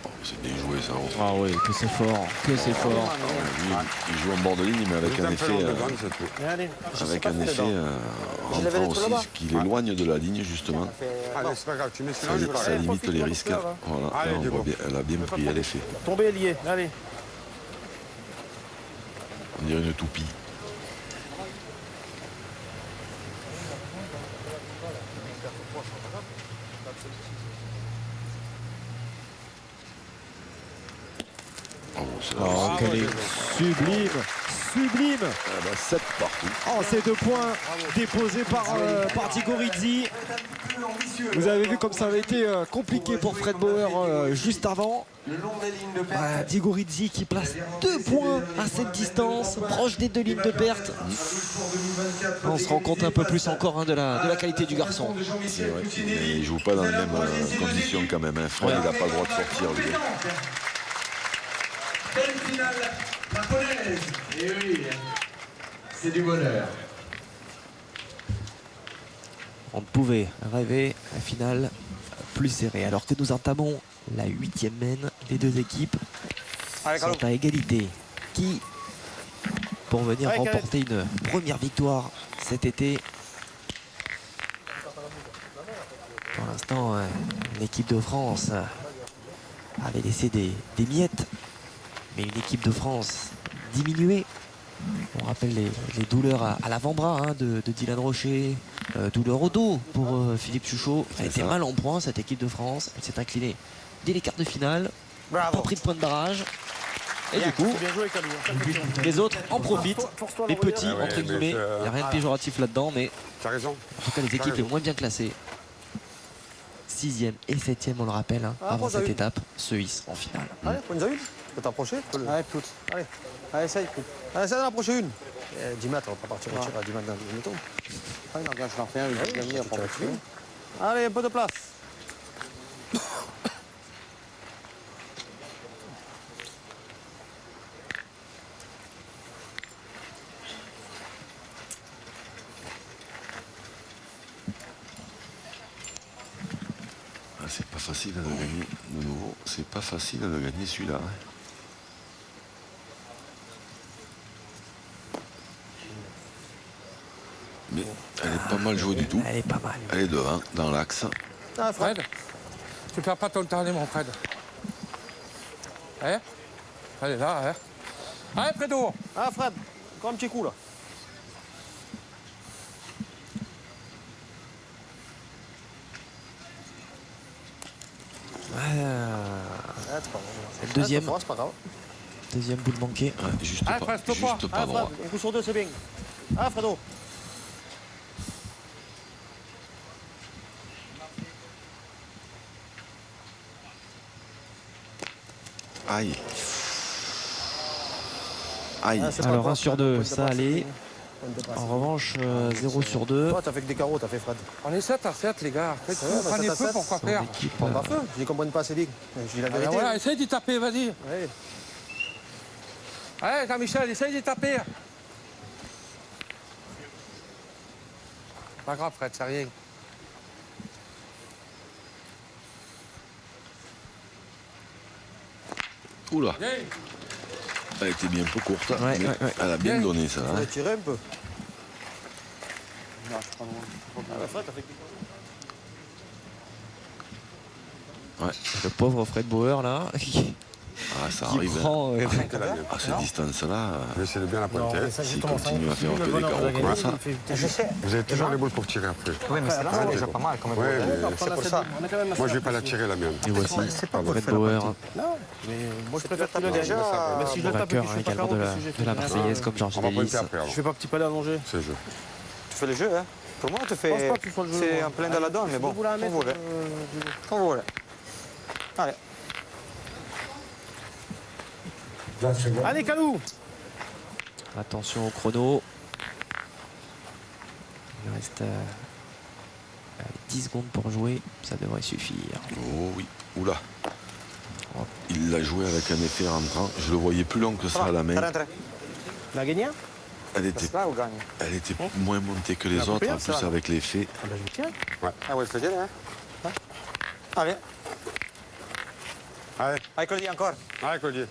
Oh, c'est bien joué, ça. Oh. Ah oui, que c'est fort, que c'est fort. Lui, il joue en bord de ligne, mais avec un effet, Allez. avec un effet rentrant aussi, qui l'éloigne de la ligne, justement. Allez, c'est pas grave, tu mets Ça, celui-là, je vais ça la limite les risques. Voilà, Allez, là, on Diego. voit bien, elle a bien pris l'effet. Tombez lié. Allez. On dirait une toupie. Oh, c'est Oh, quelle est sublime, sublime. 7 partout. Oh, ces 2 points déposés par Diego Rizzi. Vous avez vu comme ça avait été compliqué pour Fred Bauer juste avant. Diego Rizzi qui place 2 points à cette distance, proche des 2 lignes de perte. On se rend compte un peu plus encore de la qualité du garçon. C'est vrai, mais il joue pas dans les mêmes conditions quand même. Hein. Fred, il n'a pas le droit de sortir, lui. Belle finale japonaise. Et oui, c'est du bonheur. On ne pouvait rêver la finale plus serrée. Alors que nous entamons la 8e mène, les deux équipes sont à égalité. Qui pour venir remporter une première victoire cet été? Pour l'instant, l'équipe de France avait laissé des miettes. Mais une équipe de France diminuée. On rappelle les douleurs à l'avant-bras de Dylan Rocher, douleur au dos pour Philippe Chuchot. Elle a été mal en point, cette équipe de France. Elle s'est inclinée dès les quarts de finale. pas pris de point de barrage. Et du coup, Bien joué, Calou. les autres en profitent. Les petits, Ah ouais, entre mais guillemets. Il n'y a rien de péjoratif là-dedans, mais Tu as raison. en tout cas, les équipes les moins bien classées. 6e et 7e, on le rappelle, hein, avant cette étape, se hissent en finale. Allez, prends-en une. Tu peux t'approcher. Allez, toutes. Allez, allez, essaye. Allez, essaye d'en approcher une. 10 mètres, on va pas partir au tir à 10 mètres dans le métaux. Ah, il engage l'en fait un, il a mis après. Allez, un peu de place. Ah, c'est pas facile de gagner de nouveau. C'est pas facile de gagner celui-là. Hein. Mais elle est pas mal jouée du tout. Elle est pas mal. Elle est devant, dans l'axe. Ah, Fred. Fred, tu perds pas ton dernier, mon Fred. Allez, allez là, allez. Allez, Fredo. Ah, Fred, encore un petit coup là. Ah, Ah, c'est pas grave. c'est le deuxième. Ah, c'est pas grave. Deuxième boule manquée. Ouais, juste Ah, pas, Fred, stop-moi. juste pas Ah, droit. Fred, un coup sur deux, c'est bien. Ah, Fredo. Aïe. Aïe. Ah, c'est pas Alors toi, 1 sur Fred, 2, point de ça passe, allait. point de passe. En revanche, 0 sur 2. Toi, t'as fait que des carreaux, t'as fait Fred. On est 7 à 7, les gars. Faites Ouais, bah, prenez 7 à feu, 7. pourquoi Son faire? équipe, Prends pas feu, je les comprends pas assez bien. Je dis la Ah, ben vérité. voilà, essaye d'y taper, vas-y. Ouais. Allez, Jean-Michel, essaye d'y taper. Pas grave, Fred, c'est rien. Oula. Viens. Elle était bien un peu courte. Ouais, mais ouais, ouais. Elle a bien Bien. donné ça. On Hein. va tirer un peu. Non, je suis pas loin. Ah, bah, Fred, t'as fait que des carreaux. Ouais. Le pauvre Fred Bauer là, qui Ah, ça arrive. Hein. prend. À cette distance-là, Mais c'est de bien la pointer. s'il continue à faire un peu des carreaux comme ça. Vous avez toujours les boules pour tirer après. Oui, mais celle-là, c'est déjà pas mal quand même. Ouais, mais C'est pour ça. moi, je vais pas la tirer, la mienne. Et voici pas Fred Bauer, Mais moi, je préfère taper Déjà, Mais si je le tape et vainqueur que je fais pas également carreau, de qu'est-ce que j'ai la fait? Marseillaise comme Georges On va Delis. pointer après, Je alors. fais pas petit palais allongé. C'est le jeu. tu fais le jeu, hein. Pour moi, tu Je pense fais. pas que tu sois le jeu. C'est moi. un plein de la donne, mais bon, Vous la on mettre, voulait. du- On voulait. Allez. Allez, Calou. Attention au chrono. Il reste 10 secondes pour jouer, ça devrait suffire. Oh oui. Oula. Il l'a joué avec un effet rentrant. Je le voyais plus long que ça à la T'as main. rentré. On a gagné? Elle était, C'est là ou gagne? elle était moins montée que les La autres, en première, plus ça. avec l'effet. Ah, bah, je tiens. Ah ouais, je te dis, hein. Allez. Allez, Allez, Claudie, encore. allez, Claudier.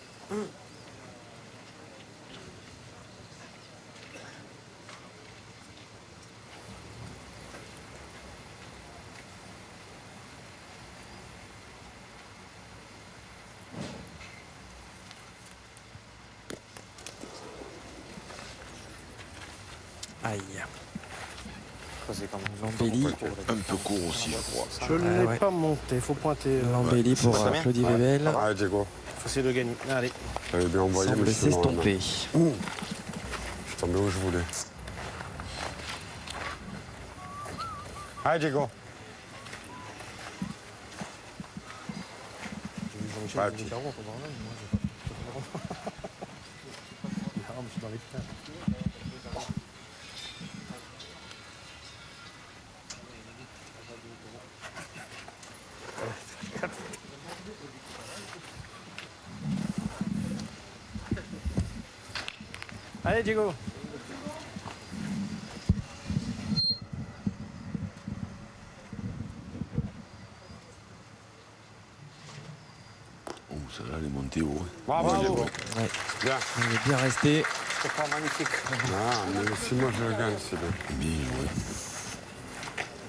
Aïe. C'est comme Lambelli, Un peu court aussi, je crois. Je ne Ah, l'ai ouais. pas monté, faut pointer. Lambelli pour ça bien. Claudie Webel. Allez, Diego. Faut essayer de gagner. Allez. J'avais bien envoyé, Semble mais je suis dans la main. s'estomper. Je suis tombé où je voulais. Allez, Diego. Jean-Michel, Ouais, il dit tu- carreau, faut voir là, mais moi, j'ai pas. Ah, mais je suis dans les putains. Allez, Diego. Oh, celle-là, elle est montée haut. Hein. Bravo, Diego. Ouais. Bien. Il est bien resté. C'est pas magnifique. Ah, mais si moi je le gagne, c'est bien. Bien joué.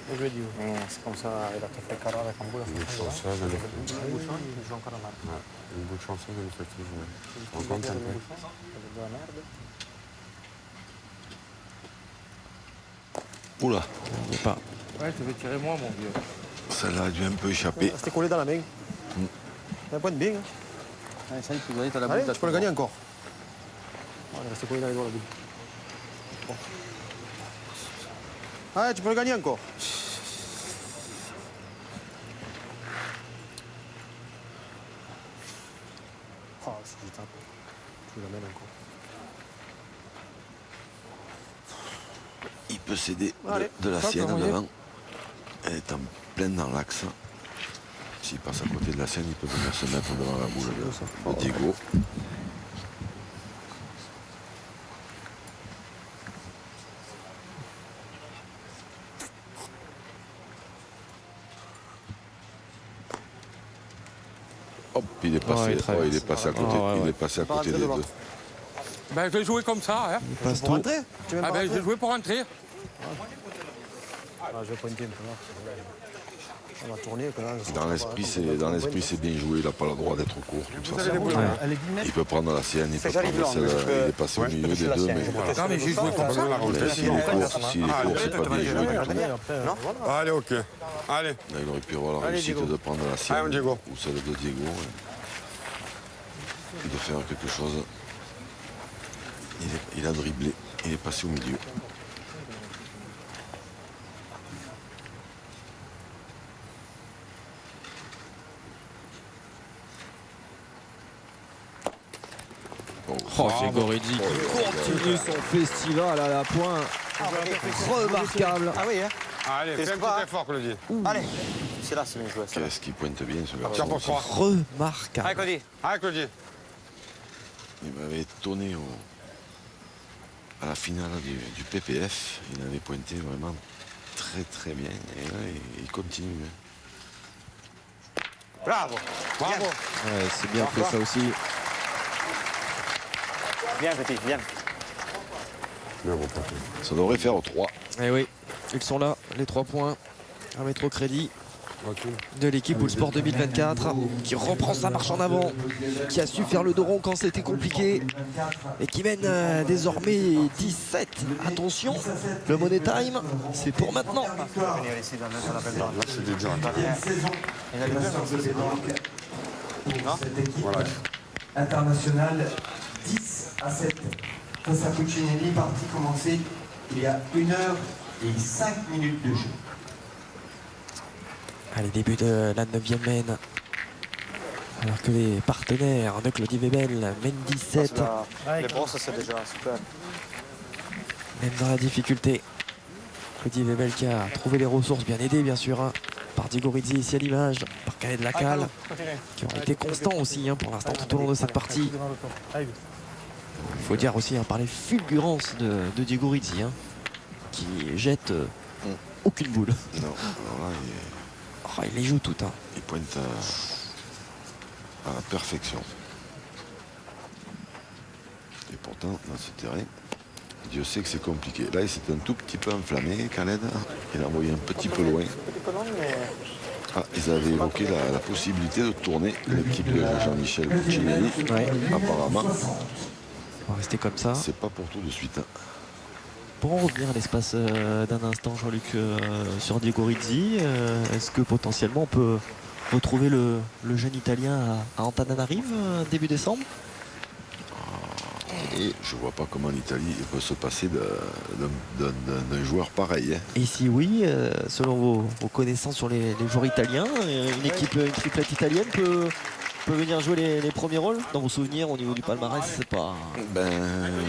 Bien joué, Diego. Mais c'est comme ça, il a fait carré avec un boule. Une boule chanceuse, elle nous fait, Un bouchon, il joue encore un match. une boule chanceuse, elle nous fait tout jouer. On compte un peu. De la merde. Oula, Il n'y est pas. Ouais, je vais tirer moi, mon vieux. celle-là a dû un peu échapper. Restez collé dans la main. Un point de bien. Hein. Allez, ça y est, tu dois être à la Allez, boule. tu peux le gagner encore. Il reste combien dans les doigts la boule? Allez, tu peux le gagner encore. Oh, si je tape, tu l'amènes encore. Il peut céder Allez, de la hop, sienne envoyé. devant. Elle est en pleine dans l'axe. S'il passe à côté de la sienne, il peut venir se mettre devant la boule de Diego. Hop, il est passé, il traverse. il est passé à côté, Ah, ouais, il ouais. est passé à Pas côté rentrer des de deux. l'autre. Ben, je vais jouer comme ça. Hein. Il passe Pour tout. rentrer? Tu veux même Ah, pas ben, je rentrer? vais jouer pour rentrer. Ah, je vais pointer un peu là. On va tourner. Que là, Dans l'esprit, c'est bien joué, il n'a pas le droit d'être court. De toute façon. Elle est 10 mètres. Il peut prendre la sienne, il peut j'arrive prendre là, celle, mais je peux- il est passé au milieu des deux, mais Non, mais j'ai joué comme ça. s'il est court, c'est pas bien joué du tout. Allez, ok. Allez. Là, il aurait pu avoir la réussite de prendre la Allez, sienne Diego. ou celle de Diego et de faire quelque chose. Il a dribblé, il est passé au milieu. Oh, Grégoridis qui Continue son festival à la pointe. Remarquable. Ah oui, hein? Allez, fais un petit effort, Claudie. Allez, c'est là, c'est bien joué. c'est là. Qu'est-ce qu'il pointe bien ce Tiens garçon. pour 3. remarquable. Allez, Cody. Allez, Claudie. Il m'avait étonné à la finale du PPF. Il avait pointé vraiment très très bien. Et là, il continue. Bravo. Bravo. Ouais, c'est bien fait ça aussi. Bien, petit, bien. Bien, mon pote. Ça devrait faire 3. Eh oui, ils sont là, les 3 points à mettre au crédit Ok. de l'équipe Bullsport 2024 qui reprend sa marche en avant, qui a su faire le dos rond quand c'était compliqué et qui mène désormais 17. Attention, le Money Time, c'est pour maintenant. Venir ici dans la belle Là, c'est du John. Saison Il a les de la deux, Science de Banque pour cette équipe Voilà. internationale 10-7 face à Puccinelli, partie commencée il y a 1 heure et 5 minutes de jeu. Allez, début de la 9e main. Alors que les partenaires de Claudie Webel mènent 17. Les brosses, c'est déjà super. Même dans la difficulté. Claudie Webel qui a trouvé les ressources, bien aidé bien sûr, hein, par Diego Rizzi ici à l'image, par Khaled Lacal, qui ont été constants aussi pour l'instant tout au long de cette partie. Il faut dire aussi par les fulgurances de Diego Rizzi, qui jette aucune boule. Non, alors là, Il les joue toutes. il pointe à la perfection. Et pourtant, dans ce terrain, Dieu sait que c'est compliqué. Là, il s'est un tout petit peu enflammé, Khaled. Il a envoyé un petit peu loin. Petit peu long, mais. Ah, ils avaient évoqué la possibilité de tourner l'équipe de Jean-Michel Puccinelli. Ouais. Apparemment, On va rester comme ça. c'est pas pour tout de suite. Pour en revenir à l'espace d'un instant, Jean-Luc, sur Diego Rizzi, est-ce que potentiellement on peut retrouver le jeune Italien à Antananarive début décembre? Et je vois pas comment l'Italie peut se passer d'un joueur pareil. Et si oui, selon vos connaissances sur les joueurs italiens, une triplette italienne peut venir jouer les premiers rôles? Dans vos souvenirs au niveau du palmarès, c'est pas... Ben,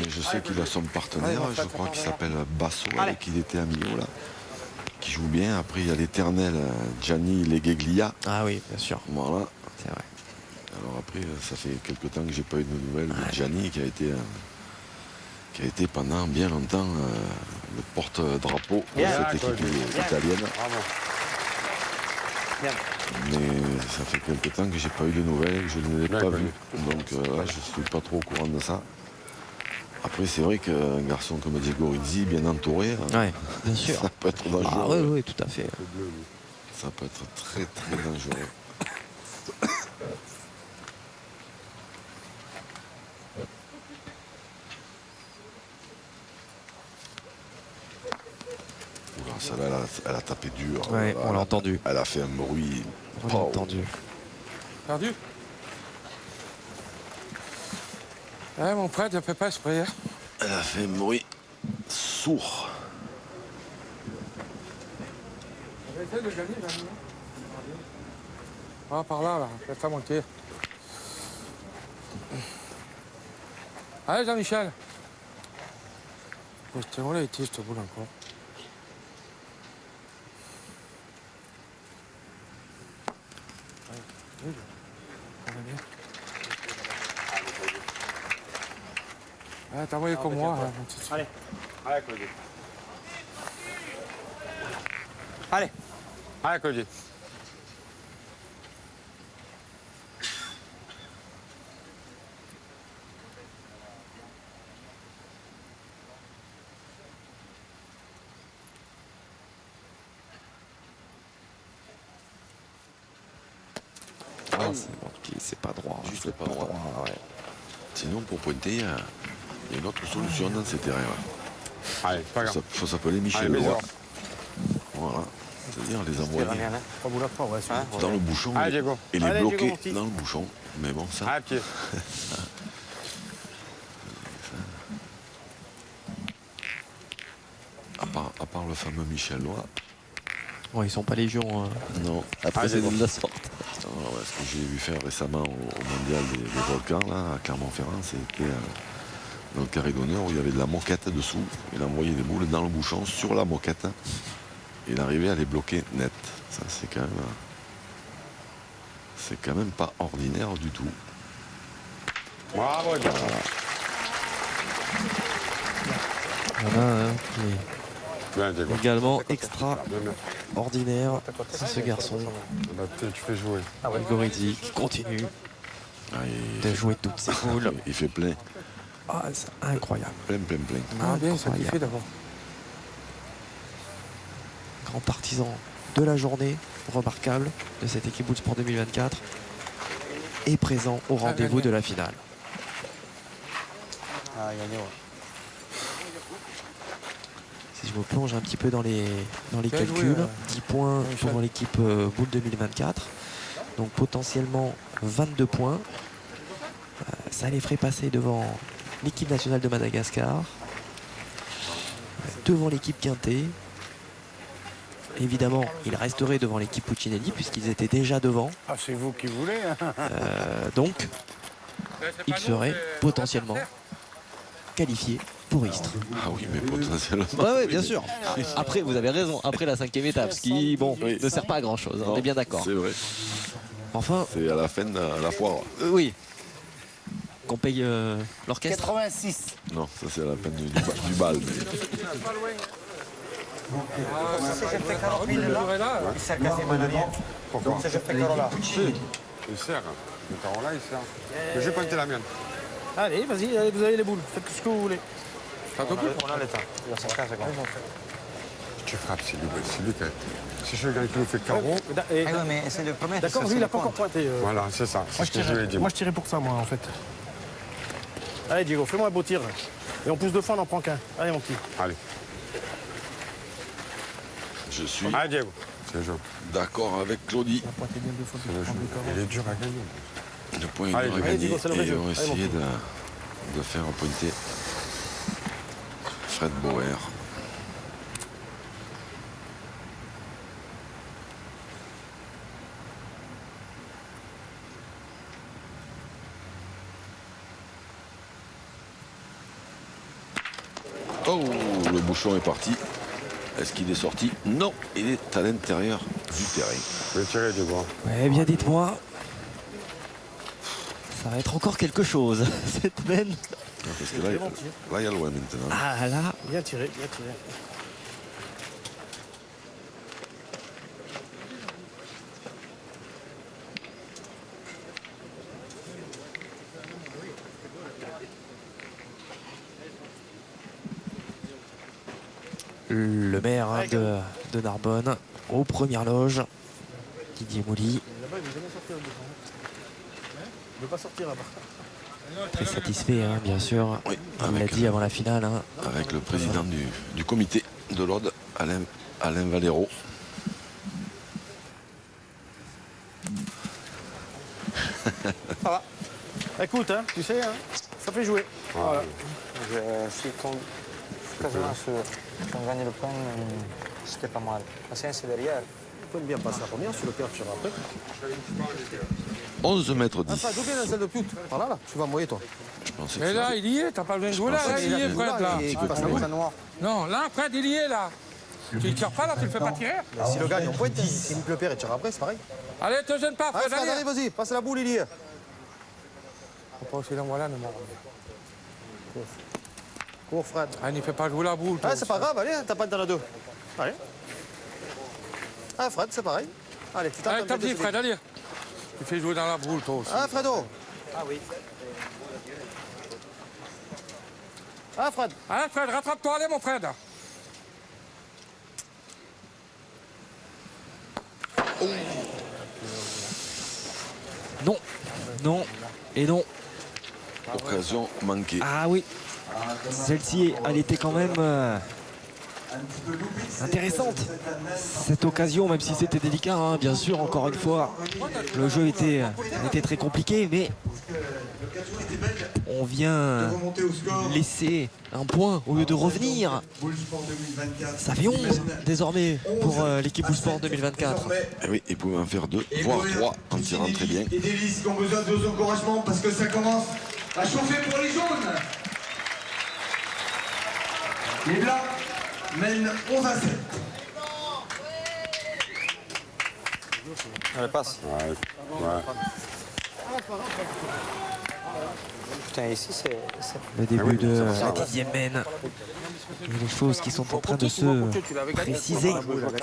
je sais qu'il a son partenaire, je crois qu'il s'appelle Basso, avec qui il était à Millau, là, qui joue bien. Après, il y a l'éternel Gianni Legeglia. Ah oui, bien sûr, Voilà. c'est vrai. Alors après, ça fait quelques temps que j'ai pas eu de nouvelles de Gianni, qui a été pendant bien longtemps le porte-drapeau de cette équipe italienne. Bravo. Mais ça fait quelques temps que j'ai pas eu de nouvelles, que je ne l'ai pas D'accord. vu. Donc là, je suis pas trop au courant de ça. Après, c'est vrai qu'un garçon comme Diego Rizzi, bien entouré, Ouais, bien sûr. ça peut être Ah dangereux. oui, oui, tout à fait. Ça peut être très très dangereux. Oula, celle-là, elle a tapé dur. Ouais, on l'a entendu. Elle a fait un bruit. On l'a entendu. Perdu? Eh, mon prêtre, ne fait pas exprès. Hein. Elle a fait un bruit sourd. On va essayer de gagner, Jean-Michel. Ah, par là, là. Laisse ça monter. Allez, Jean-Michel. Où l'a été, cette boule, encore? Ah, t'as envoyé comme moi. Hein. Allez. Allez, Claudie. Allez. Allez, Claudie. Ah, c'est pas droit. Juste pas droit. Ouais. Sinon, pour pointer, il y a une autre solution dans ces terrains. Allez, pas grave. Il faut s'appeler Michel Allez, Lois. mets-en. Voilà. C'est-à-dire les envoyer Pas boule à trois, ouais. dans le bouchon Allez, Diego. et les Allez, Diego, bloquer mon petit. dans le bouchon. Mais bon, ça, À pied. à part le fameux Michel Lois, Ouais, ils sont pas légions non. après ces de la sorte. Alors, ouais, ce que j'ai vu faire récemment au mondial des volcans, là, à Clermont-Ferrand, c'était dans le carré d'honneur où il y avait de la moquette dessous. Il envoyait des boules dans le bouchon sur la moquette. Et il arrivait à les bloquer net. Ça, c'est quand même pas ordinaire du tout. Bravo, Diego. Il y en a un qui Bien, Diego. est également extraordinaire. C'est ce garçon, Bah, tu fais jouer. Gorizzi, qui continue Ah, de jouer toutes ses boules. il fait plein, Ah, c'est incroyable. plein. Ah, bien, ça kiffé d'abord. Grand artisan de la journée, remarquable de cette équipe Boule Sport 2024, est présent au rendez-vous de la finale. Ah, gagné, ouais. Si je me plonge un petit peu dans les Bien calculs, joué, 10 points Michel. pour l'équipe Boule 2024, donc potentiellement 22 points. Ça les ferait passer devant l'équipe nationale de Madagascar, devant l'équipe Quintet. Évidemment, ils resteraient devant l'équipe Puccinelli puisqu'ils étaient déjà devant. Ah, c'est vous qui voulez. Hein. Donc, ils seraient potentiellement qualifiés pour Istres. Ah oui, mais potentiellement. Ouais, bien sûr. Après, vous avez raison. Après la 5e étape, ce qui, bon, Oui. ne sert pas à grand chose. On est bien d'accord. C'est vrai. Enfin, C'est à la fin de la foire. oui. Qu'on paye l'orchestre. 86. Non, ça c'est à la fin du bal. Mais... Pourquoi Il sert. Le carreau-là, il sert. Mais j'ai pointé la mienne. Allez, vas-y, allez, vous avez les boules. Faites ce que vous voulez. Ça te coupe? On a le temps. Il va s'en Tu frappes, c'est lui qui a... Si je gagne qui nous fait carreau, mais c'est le premier. D'accord, lui, il n'a pas encore pointé. voilà, c'est ça. C'est ce que je lui ai dit. Moi, je tirais pour ça, moi, en fait. Allez, Diego, fais-moi un beau tir. Et on pousse deux fois, on n'en prend qu'un. Allez, mon petit. Allez. Je suis Allez, Diego. C'est le jeu. d'accord avec Claudie. Pointé bien deux fois. C'est le jeu. Il est dur à gagner. Le point est Allez, dur à allez, gagner. Diego, c'est le vrai Et jeu. on va Allez, mon essayer petit. de faire pointer Fred Bauer. Oh, le bouchon est parti. Est-ce qu'il est sorti? Non, il est à l'intérieur du terrain. Je vais tirer, Diego. Eh bien, dites-moi. Ça va être encore quelque chose, cette veine. Non, parce que là, il y a loin maintenant. Ah là, Bien tiré, bien tiré. le maire de Narbonne, aux premières loges, Didier Mouly. Là-bas, il veut jamais sortir le bouchon. Il veut pas sortir là-bas. Très satisfait, hein, bien sûr. Oui, On l'a dit avant la finale. Hein. avec le président du comité de l'Aude, Alain Valero. Écoute, hein, tu sais, hein, Ça fait jouer. Voilà. Je suis quasiment sûr. Quand on gagne le point, c'était pas mal. Parce que c'est derrière. Tu peux bien passer la première, sur le père, tu vas après. 11 mètres Ah, 10. Fred, d'où bien la salle de pute? Par là, là. Tu vas envoyer, toi. Je pensais que Mais là, ça- il y est, t'as pas besoin de jouer là, pensais là, que il y est, c'était Fred, là. Et qui passe la l'écran noir. Non, là, Fred, il y est, là. Tu le tires pas, là, tu le fais pas tirer. Si le gagne, on pointe. Si le père, il tire après, c'est pareil. Allez, te gêne pas, Allez, Fred, Fred, allez, allez. vas-y, passe la boule, il y est. Faut pas aussi l'envoyer là, ne m'en Cours, Fred. Ah, n'y fais pas jouer la boule. toi Ah, c'est pas grave, allez, t'as pas dans la 2. Allez. Ah, Fred, c'est pareil. Allez, tu Allez, tapes. tape-y, Fred, allez. Tu fais jouer dans la boule, toi aussi. Ah, Fredo. Ah oui. Ah, Fred. Allez, Fred, rattrape-toi, allez, mon Fred. Non, non et non. Occasion manquée. Ah oui, celle-ci, elle était quand même intéressante. Cette occasion, même si c'était délicat, hein, bien sûr, encore une fois, le jeu était très compliqué, mais on vient laisser un point au lieu de revenir. Ça fait 11 désormais pour l'équipe Bullsport 2024. Eh oui, ils pouvaient en faire 2, voire 3 en tirant très bien. Et Délices qui ont besoin de vos encouragements parce que ça commence à chauffer pour les jaunes. Les blancs mènent 11-7. Allez, passe. Ouais. Putain, ici, c'est... Le début de la 10e mène. Et les choses qui sont en train de se préciser.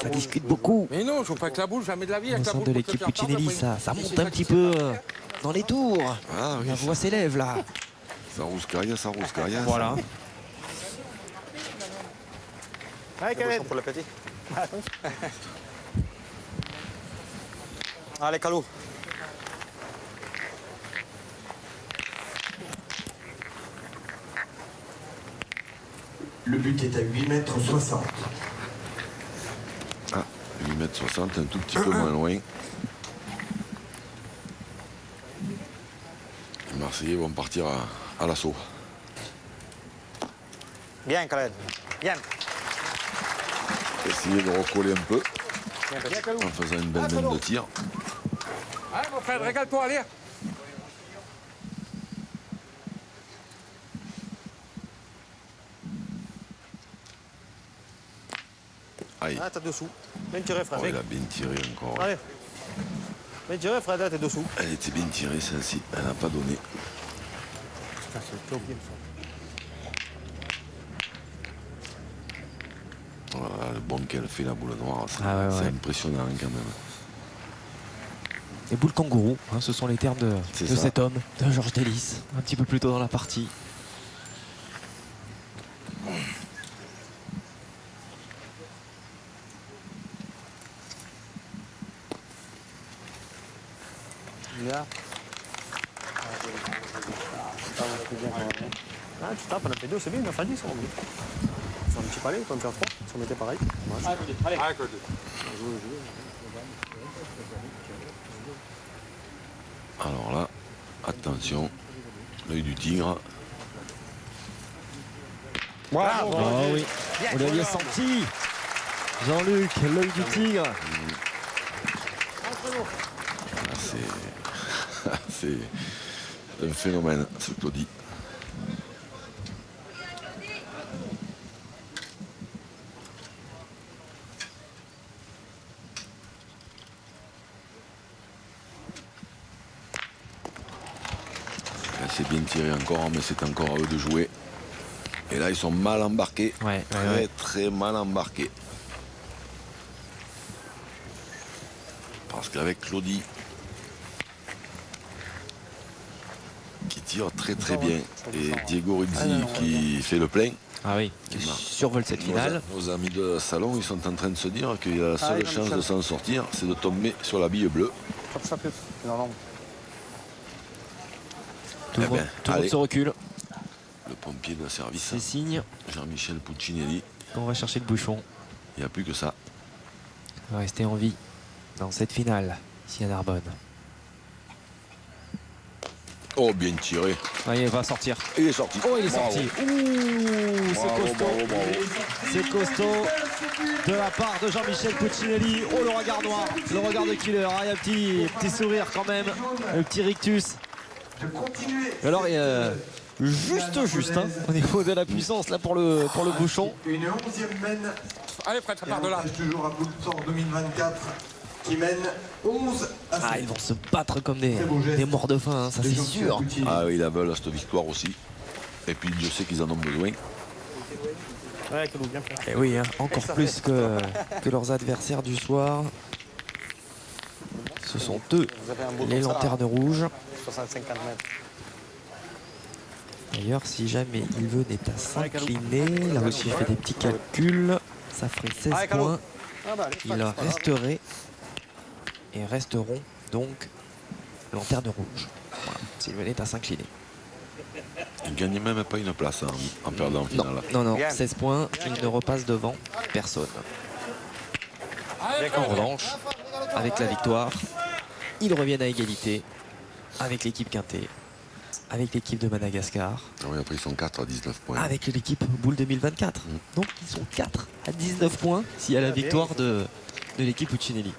Ça discute beaucoup Mais non, je joue pas avec la boule, jamais de la vie. au Avec la sein boule, de faut l'équipe te faire Puccinelli. prendre, Ça monte un petit peu dans les tours. Ah oui, La voix s'élève là. ça rouscaille, ça rouscaille. Voilà. Allez, Kevin. Pour le petit. Allez, Calou. Le but est à 8,60 m. Ah, 8,60 m, un tout petit peu moins loin. Les Marseillais vont partir à l'assaut. Bien, Khaled. Bien. Essayer de recoller un peu en faisant une belle mène de tir. Allez, mon Fred, régale-toi, allez. Aïe, Ah, t'es dessous. Bien tiré, Fred. oh, il a bien tiré encore. Allez. Bien tiré, Fred, là, t'es dessous. Elle était bien tirée celle-ci, elle n'a pas donné. Putain, c'est top, bien ça. Voilà, le bon qu'elle fait la boule noire, c'est Ah ouais, c'est ouais. impressionnant quand même. Les boules kangourou, hein, ce sont les termes de C'est ça. cet homme, de Georges Délices, un petit peu plus tôt dans la partie. Bien. Ah, tu tapes, on a fait 2, c'est bien, 9 à 10, on dit. C'est un petit palais, on peut faire 3, si on mettait pareil. Ouais. Allez, côté. Alors là, attention, l'œil du tigre. Ah oui, on l'avait senti. Jean-Luc, l'œil du tigre. Ah, c'est un phénomène, ce Claudie. C'est bien tiré encore, mais c'est encore à eux de jouer. Et là, ils sont mal embarqués. Ouais, Très mal embarqués. Parce qu'avec Claudie, qui tire très bien, et Diego Rizzi qui fait le plein, Ah oui, qui survole cette finale. nos amis de salon, ils sont en train de se dire que la seule chance de s'en sortir, c'est de tomber sur la bille bleue. Top ça, non, non. Tout le Eh ben, monde, tout le monde allez. se recule. Le pompier de service, C'est signe Jean-Michel Puccinelli, qu'on va chercher le bouchon. il n'y a plus que ça. On va rester en vie dans cette finale ici à Narbonne. Oh, bien tiré. Ah, il va sortir. Il est sorti. Oh, il est Bravo. sorti. Ouh, c'est Bravo, costaud. bravo, bravo. C'est costaud de la part de Jean-Michel Puccinelli. Oh, le regard noir, le regard de killer. Ah, il y a un petit sourire quand même, un petit rictus. Alors, juste hein, au niveau de la puissance là pour le bouchon. Une 11e mène. Allez, Fred, ça part de là. Toujours à bout de temps 2024 qui mène 11 à 7. Ah, ils vont se battre comme des morts de faim, hein, ça c'est sûr. Ah oui, ils veulent cette victoire aussi. Et puis Dieu sait qu'ils en ont besoin. Ouais, Kalou, bien fait. Et oui, hein, encore plus que leurs adversaires du soir. Ce sont eux, Vous avez un beau les comme ça, lanternes rouges. 60-50 mètres. D'ailleurs, si jamais il venait à s'incliner, là aussi je fais des petits calculs, ça ferait 16 points. Ah bah, allez, Il leur resterait et resteront donc lanternes rouges. Voilà, s'il venait à s'incliner. Ils ne gagnent même pas une place hein, en perdant en finale. Non, 16 points, ils ne repassent devant personne. En revanche, avec la victoire, ils reviennent à égalité avec l'équipe Quintet, avec l'équipe de Madagascar, Ah oui, après ils sont 4 à 19 points. avec l'équipe Boule 2024. Donc ils sont 4 à 19 points s'il y a la victoire de l'équipe Puccinelli.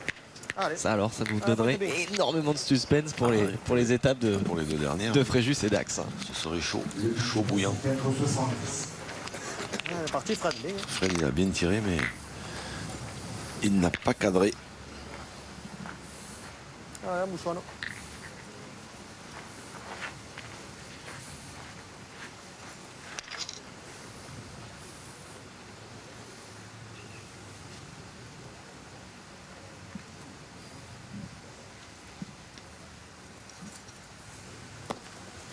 Allez. Ça alors, ça nous donnerait énormément de suspense pour les étapes Pour les deux dernières, de Fréjus et Dax. ce serait chaud, chaud bouillant. C'est parti, Fred. Fred, il a bien tiré, mais il n'a pas cadré. Voilà, Mouchouano.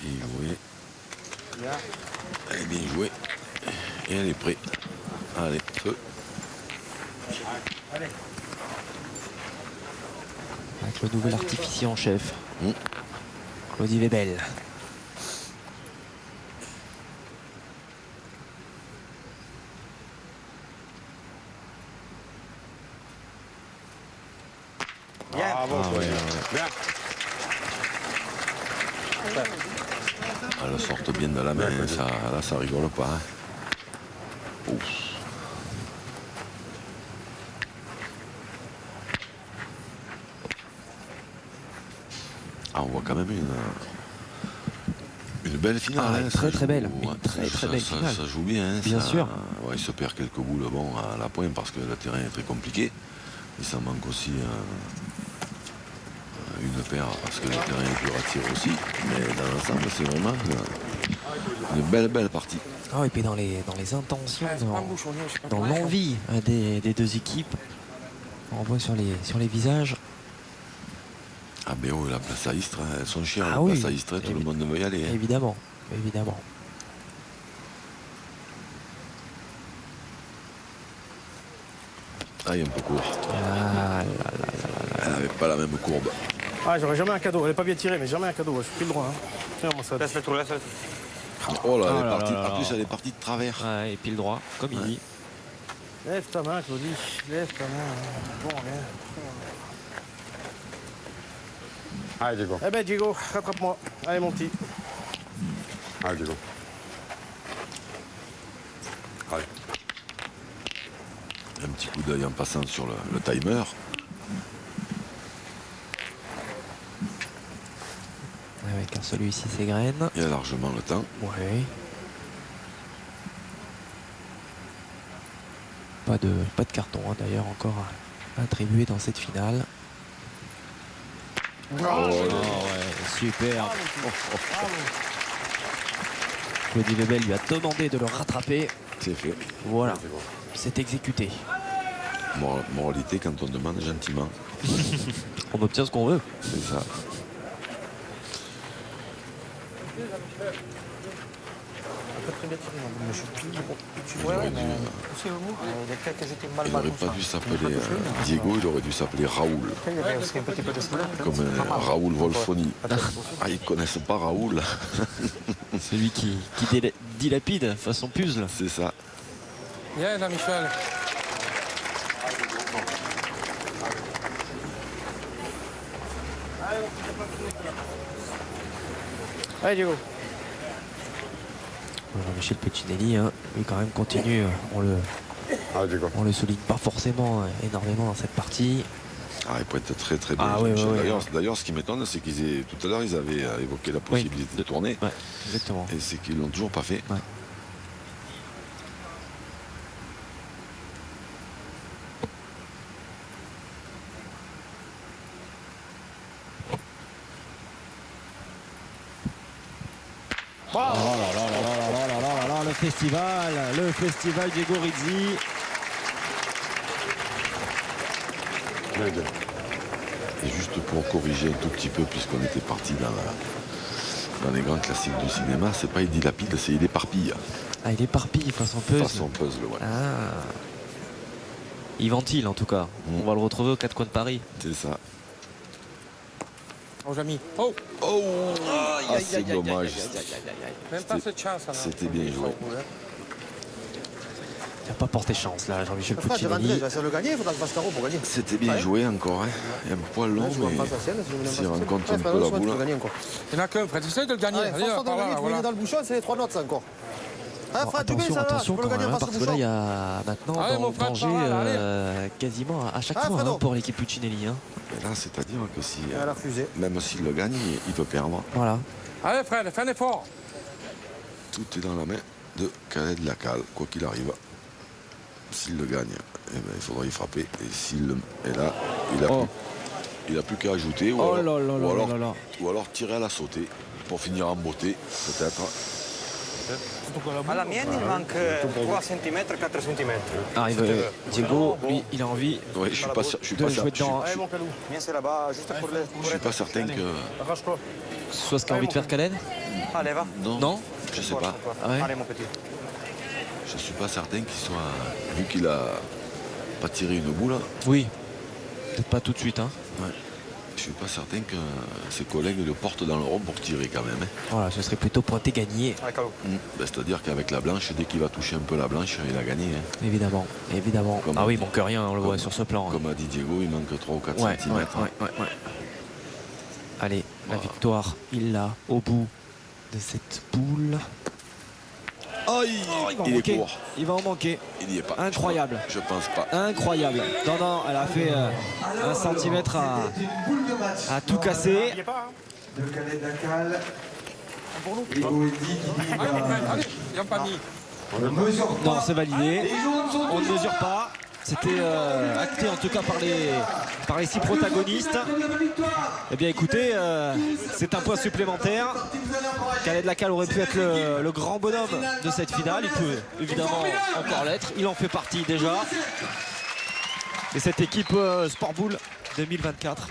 Et joué. Elle est bien jouée. Et elle est prête. Allez, feu. Avec le nouvel artificier en chef, Claudie Webel. Bien. Elle sort bien de la main, ça, là ça rigole pas. Hein. Ouf. Ah, on voit quand même une belle finale. Ah, hein, très, ça très belle. joue, Une très belle finale. Ça joue bien. Hein, Bien sûr. Ouais, il se perd quelques boules bon, à la pointe parce que le terrain est très compliqué. Il s'en manque aussi une paire parce que le terrain est dur à tirer aussi. Mais dans l'ensemble, c'est vraiment une belle partie. Ah, et puis dans les intentions, dans l'envie des deux équipes, on voit sur les visages. Ah ben oui, la place à Istres, elles sont chères, Ah la oui. place à Istres, tout le monde veut y aller. Hein. Évidemment. Ah, il est un peu court. Ah, Elle n'avait pas la même courbe. Ah, j'aurais jamais un cadeau. Elle est pas bien tirée, mais jamais un cadeau. Je suis pris le droit. Hein. Tiens, moi, ça. Laisse-le tout, laisse-le. Oh là, elle est là partie. là là. En plus, elle est partie de travers. ouais, et pile droit, comme il dit. Lève ta main, Claudie. Lève ta main. Bon, lève. Allez, Diego. Eh ben, Diego, rattrape-moi. Allez, mon petit. Allez, Diego. Allez. Un petit coup d'œil en passant sur le timer. Ouais, car celui-ci s'égrène. Il y a largement le temps. Ouais. Pas de carton hein, d'ailleurs encore à attribuer dans cette finale. Oh, Super. Claudie Webel lui a demandé de le rattraper. c'est fait. Voilà, c'est exécuté. Moralité, quand on demande gentiment, On obtient ce qu'on veut. c'est ça. Très bien tiré, mais je suis plus gros. Il aurait dû, Il y a quelques étaient mal il n'aurait pas dû s'appeler Diego, il aurait dû s'appeler Raoul. Il y avait aussi un petit peu de soleil. Comme Raoul Wolfoni. Ah, ils connaissent pas Raoul. Celui qui dilapide façon puzzle. C'est ça. Viens là, Michel. Allez, Diego. Jean-Michel Puccinelli, hein, lui quand même continue. On le souligne pas forcément énormément dans cette partie. Ah, il peut être très très bien. Ah, ouais, D'ailleurs, ce qui m'étonne, c'est qu'ils tout à l'heure, ils avaient évoqué la possibilité de tourner. Ouais, exactement. Et c'est qu'ils l'ont toujours pas fait. Ouais. Oh là là, le festival Diego Rizzi. Et juste pour corriger un tout petit peu, puisqu'on était parti dans les grands classiques du cinéma, c'est pas il dilapide, c'est il éparpille. Ah, il éparpille façon puzzle. Façon puzzle, ouais. Ah. Il ventile en tout cas. On va le retrouver aux quatre coins de Paris. C'est ça. Oh, Jamy. Oh. Oh, ah, c'est dommage. Même pas cette chance. C'était bien joué. Il n'a pas porté chance là, Jean-Michel Frère, j'ai rentré, Puccinelli. je vais essayer de le gagner, il faudra que je fasse carreau pour gagner. C'était bien joué encore. Hein. Il y a un poil long, mais s'il rencontre un peu la boule. Il n'y en a qu'un, Fred. Essaye de le gagner. Allez, force de le gagner, tu veux dans le bouchon, c'est les 3 notes, ça encore. Ah, Fred, tu mets ça là, Attention tu peux le quand gagner même, en face parce du que là il y bouchon. a maintenant Allez, mon Fred, danger par là, quasiment à chaque Ah, fois Fredo. pour l'équipe Puccinelli. Hein. Et là, c'est-à-dire que si, Elle a refusé. même s'il le gagne, il peut perdre. Voilà. Allez, Fred, fais un effort. Tout est dans la main de Khaled Lacal, quoi qu'il arrive. S'il le gagne, eh ben, il faudra y frapper. Et s'il le... Et là, il a plus qu'à ajouter. Ou alors tirer à la sautée pour finir en beauté, peut-être. À la mienne, il manque 3 cm, 4 cm. Ah, Diego, lui, il a envie Oui, je suis pas sûr. de jouer dedans. Allez, mon calou. Viens, c'est là-bas, juste pour le. Je suis pas certain que. Arrache-toi. Soit ce qu'a envie de faire Khaled. Allez, va. Non. Je sais pas. Ah ouais. Allez, mon petit. Je suis pas certain qu'il soit. Vu qu'il a pas tiré une boule. Oui. Peut-être pas tout de suite. Hein. Ouais. Je suis pas certain que ses collègues le portent dans le rond pour tirer quand même. Hein. Voilà, ce serait plutôt pointé gagné. Allez, calou. Ben, c'est-à-dire qu'avec la blanche, dès qu'il va toucher un peu la blanche, il a gagné. Hein. Évidemment, évidemment. Comme Ah oui, on il manque rien, on le voit sur ce plan. Comme a dit Diego, il manque 3 ou 4 Ouais, cm. ouais. Allez, la victoire, il l'a au bout de cette boule. Oh, il est manquer. court. Il va en manquer. Il n'y est pas. Incroyable. Je pense pas. Incroyable. Non, elle a fait 1 centimètre à tout casser. De Khaled Lacal. Et Oedi qui dit Allez, il n'y a pas mis. on ne mesure pas. Non, c'est validé. Les jaunes sont On ne mesure pas. C'était acté en tout cas par les 6 protagonistes. Eh bien écoutez, c'est un point supplémentaire. Khaled Lacal aurait pu être le grand bonhomme de cette finale. Il peut évidemment encore l'être. Il en fait partie déjà. Et cette équipe Sport Boule 2024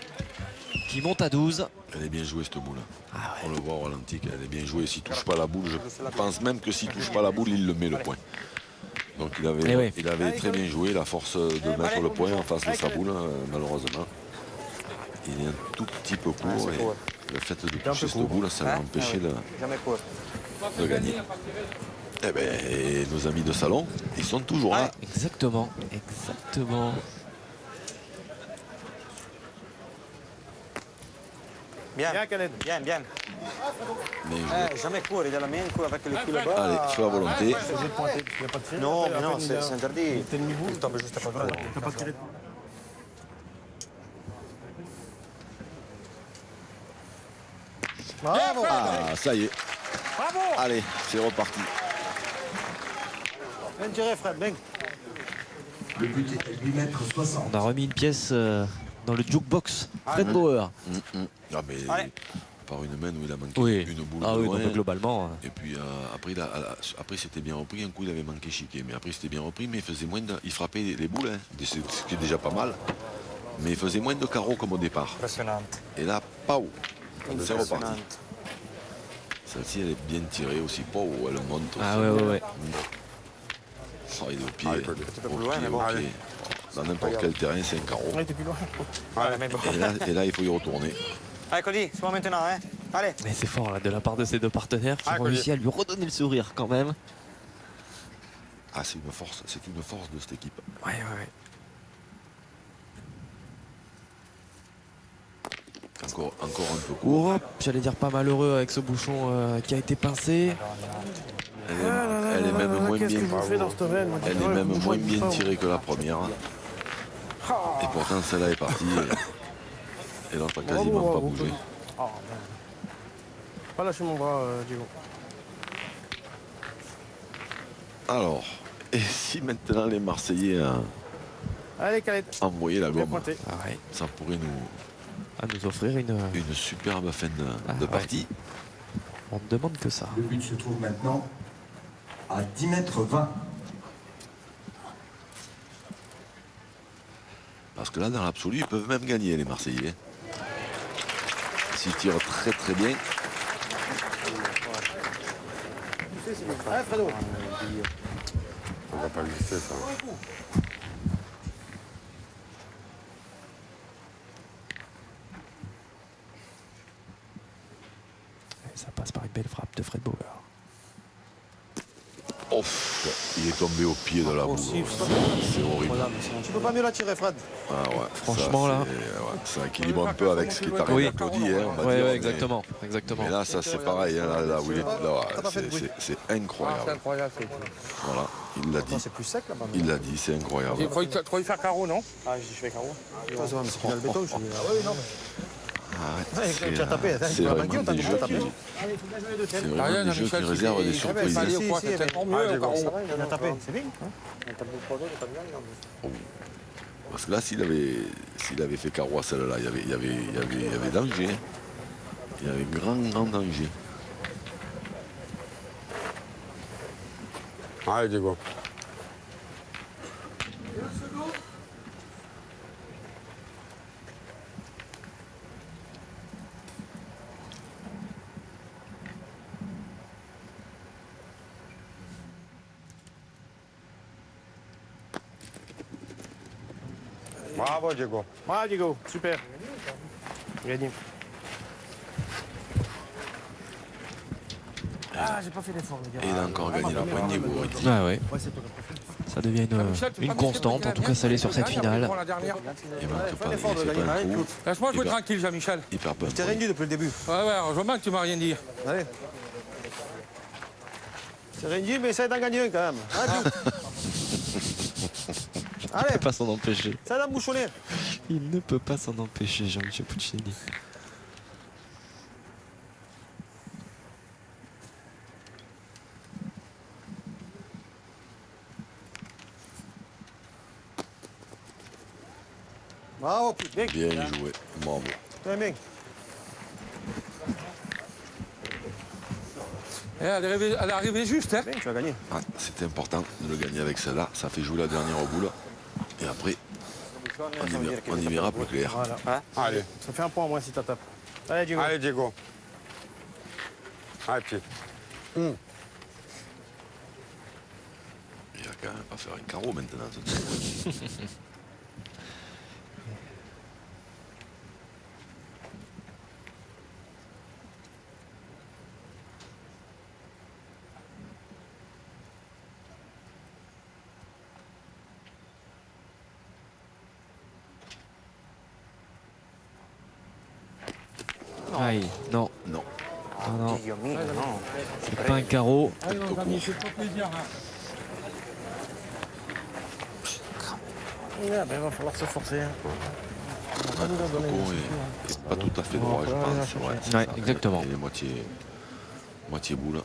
qui monte à 12. Elle est bien jouée cette boule. Ah ouais. On le voit au ralenti, elle est bien jouée. S'il ne touche pas la boule, je pense même que s'il ne touche pas la boule, il le met le point. Donc il avait très bien joué, la force de mettre le point en face de sa boule, malheureusement. Il est un tout petit peu court et le fait de toucher cette boule, ça l'a empêché de gagner. Eh bien, et nos amis de salon, ils sont toujours là. Exactement. Bien, Bien, Khaled. bien. Bien joué. Jamais court, il a la main, court avec le cul là-bas. Allez, sur la volonté. J'ai pointé, parce qu'il n'y a pas de tir. Non, Il a mais non, fait c'est une- interdit. T'es demi-boule. Il tombe juste à pas de T'as pas tiré. Bravo. Ah, ça y est. Bravo. Allez, c'est reparti. Bien tiré, Fred, bien. Le but est à 8 mètres 60. On a remis une pièce dans le jukebox. Fred Bauer. Ah, mais Allez. par une main où il a manqué Oui. une boule Ah de oui, loin. donc globalement. Et puis après, après c'était bien repris. Un coup, il avait manqué chiqué. Mais après, c'était bien repris. Mais il faisait moins de... Il frappait les boules, hein, ce qui est déjà pas mal. Mais il faisait moins de carreaux comme au départ. Impressionnante. Et là, pau, c'est reparti. Impressionnante. Celle-ci, elle est bien tirée aussi. Pau, elle monte aussi. Ah ouais. Oh, il est au pied. Un petit peu plus loin, mais bon. Au pied. Dans n'importe quel terrain, c'est un carreau. Ouais, t'es plus loin. Allez, mais bon. Et là, il faut y retourner. Allez, Cody, c'est moi maintenant, hein. Allez. Mais c'est fort là, de la part de ces deux partenaires qui Ah, ont réussi à lui redonner le sourire quand même. Ah, c'est une force de cette équipe. Ouais. encore un peu court. J'allais dire pas malheureux avec ce bouchon qui a été pincé. Elle est même moins bien, elle est même moins bien tirée que la première. Et pourtant celle-là est partie et l'autre a quasiment pas bougé. Pas lâcher mon bras, Diego. Alors, et si maintenant les Marseillais Allez, Calette. envoyaient la gomme, Ouais. ça pourrait nous offrir une superbe fin de partie. On ne demande que ça. Le but se trouve maintenant à 10 mètres 20. Parce que là, dans l'absolu, ils peuvent même gagner, les Marseillais. S'ils tirent très très bien. Allez, Fredo. On va pas glisser ça. Et ça passe par une belle frappe de Fred Bauer. Oh, il est tombé au pied de la boue. C'est horrible. Tu peux pas mieux la tirer, Fred. Ah ouais, franchement, là. Ça équilibre un peu avec ce qui t'arrive à Claudie. Hein, on va dire, exactement. Mais là, ça c'est pareil. Hein, là où il est, là, c'est incroyable. C'est incroyable. Voilà, il l'a dit. C'est plus sec là-bas. Il l'a dit, c'est incroyable. Tu croyais faire carreau, non? Ah, je fais carreau. Ça va, mais c'est qu'il a le béton. Ah oui, non. Tu as tapé. C'est vraiment des jeux qui réservent des surprises. C'est encore mieux, carreau. Il a tapé, c'est bien. Parce que là, s'il avait fait carreau à celle-là, il y avait danger. Il y avait grand danger. Allez, Diego. Bravo, Diego. Bravo, Diego. Super. Gagné. Ah, j'ai pas fait d'effort, les gars. Et il a encore gagné la pointe Diego. Ah ouais. Ça devient une constante, en tout cas ça l'est sur cette finale. Il manque pas, il fait pas un coup. Laisse-moi jouer tranquille, Jean-Michel. Il perd pas. Je t'ai rien dit depuis le début. Ouais, heureusement que tu m'as rien dit. Allez. C'est rien dit, mais essaye d'en gagner un quand même. Allez, Il ne peut pas s'en empêcher. ça va bouchonner. Il ne peut pas s'en empêcher, Jean-Michel Puccini. Bravo, bien. Bien joué, bravo. Très bien. Elle est arrivée juste, hein. Bien, tu as gagné. Ah, c'était important de le gagner avec celle-là. Ça fait jouer la dernière boule. Et après, on y verra plus clair. Voilà. Allez. Ça fait un point en moins si tu tapes. Allez, Diego. Allez, Diego. Allez, pied. Il va quand même pas faire un carreau maintenant. Aïe, non. Non. Non. C'est pas un carreau. Il va falloir se forcer. Coco est pas tout à fait droit, je pense. Ouais, exactement. Il est moitié boule.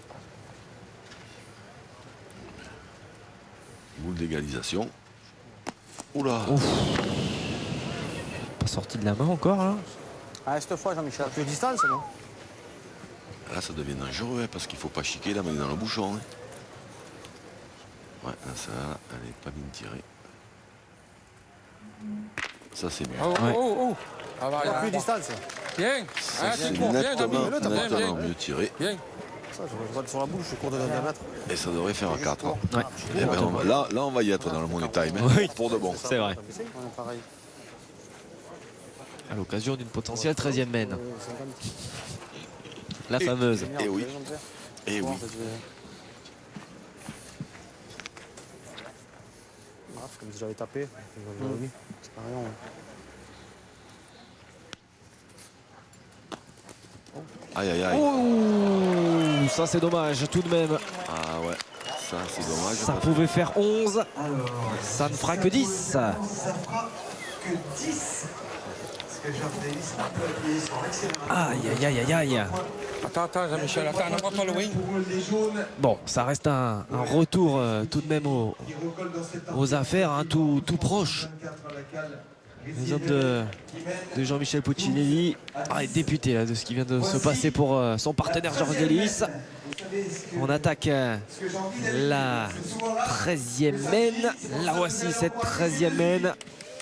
Boule d'égalisation. Oula. Pas sorti de la main encore là. Ah, cette fois, Jean-Michel. Plus de distance, non? Là, ça devient dangereux hein, parce qu'il faut pas chiquer la main dans le bouchon. Hein. Ouais, là, ça, elle est pas bien tirée. Ça, c'est mieux. Ah, bah, Plus de distance. bien. Ça, Ah, c'est bien, nettement bien. mieux tiré. Bien. Ça, je vois sur la bouche, je cours de 2 mètres. Et ça devrait faire un 4. Ouais. Eh ben, là, on va y être dans le money time. Hein, Oui. pour de bon. C'est vrai. Pareil. À l'occasion d'une potentielle 13e mène. La fameuse. Et oui. Et oui. C'est comme si j'avais tapé. C'est pas rien. Aïe, aïe, aïe. Oh, ça c'est dommage tout de même. Ah ouais, ça c'est dommage. Ça pouvait faire 11. Ça ne fera que 10. Ça fera que 10. Parce que George Davis a peu appuyé sur l'accélérateur. Aïe, aïe, aïe, aïe, aïe. Attends, Jean-Michel, attends, on va pas loin. Bon, ça reste un retour tout de même aux affaires, hein, tout proche. Les hommes de Jean-Michel Puccinelli est député là, de ce qui vient de se passer pour son partenaire George Davis. On attaque la 13e main. Là voici cette 13e main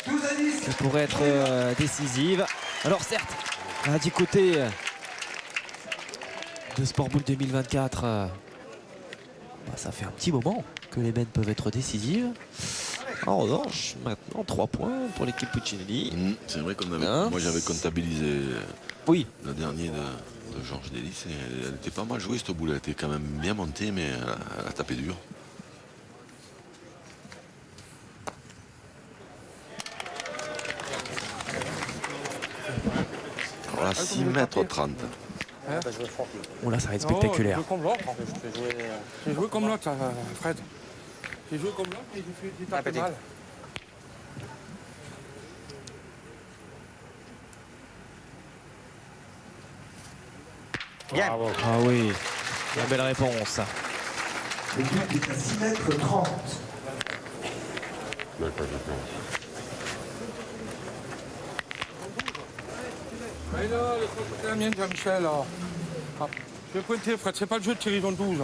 qui pourrait être décisive. Alors certes, du côté de Sport Boule 2024, ça fait un petit moment que les mains peuvent être décisives. En revanche, maintenant 3 points pour l'équipe Puccinelli. C'est vrai qu'on avait, moi j'avais comptabilisé le dernier de Georges Davis. Elle était pas mal jouée cette boule, elle était quand même bien montée, mais elle a tapé dur. Alors là, 6 mètres 30. Oh là, ça va être spectaculaire. J'ai joué comme l'autre, Fred. J'ai joué comme l'autre et j'ai tapé mal. Bien. Ah oui, la belle réponse. Le but est à 6 mètres 30. Mais là, c'est la mienne, Jean-Michel. Je vais pointer, Fred. C'est pas le jeu de Thierry Jean 12.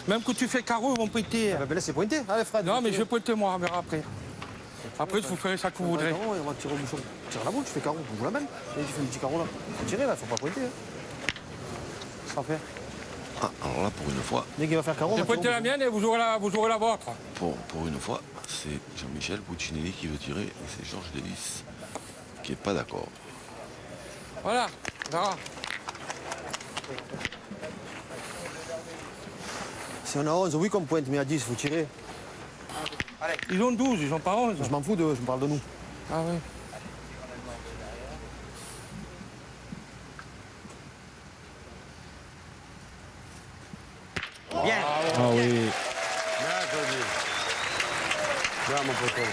Même que tu fais carreau, ils vont pointer. Ben laissez pointer. Allez, Fred. Non, mais je vais pointer moi, on verra après. Après, vous ferez ça que vous voudrez. On va tirer au bouchon. Tire la boule, tu fais carreau, tu vous la même. Et tu fais le petit carreau là. Faut tirer là, faut pas pointer. Sans faire. Ah, alors là, pour une fois. Dès qu'il va faire carreau, j'ai pointé la mienne et vous aurez la vôtre. Pour une fois, c'est Jean-Michel Puccinelli qui veut tirer et c'est Georges Davis qui n'est pas d'accord. Voilà, on verra. Si on a 11, oui qu'on pointe, mais à 10, il faut tirer. Allez. Ils ont 12, ils ont pas 11. Je m'en fous d'eux, je me parle de nous. Ah oui. Bien. Ah oui. Bien, Claudie. Bien, mon poteau.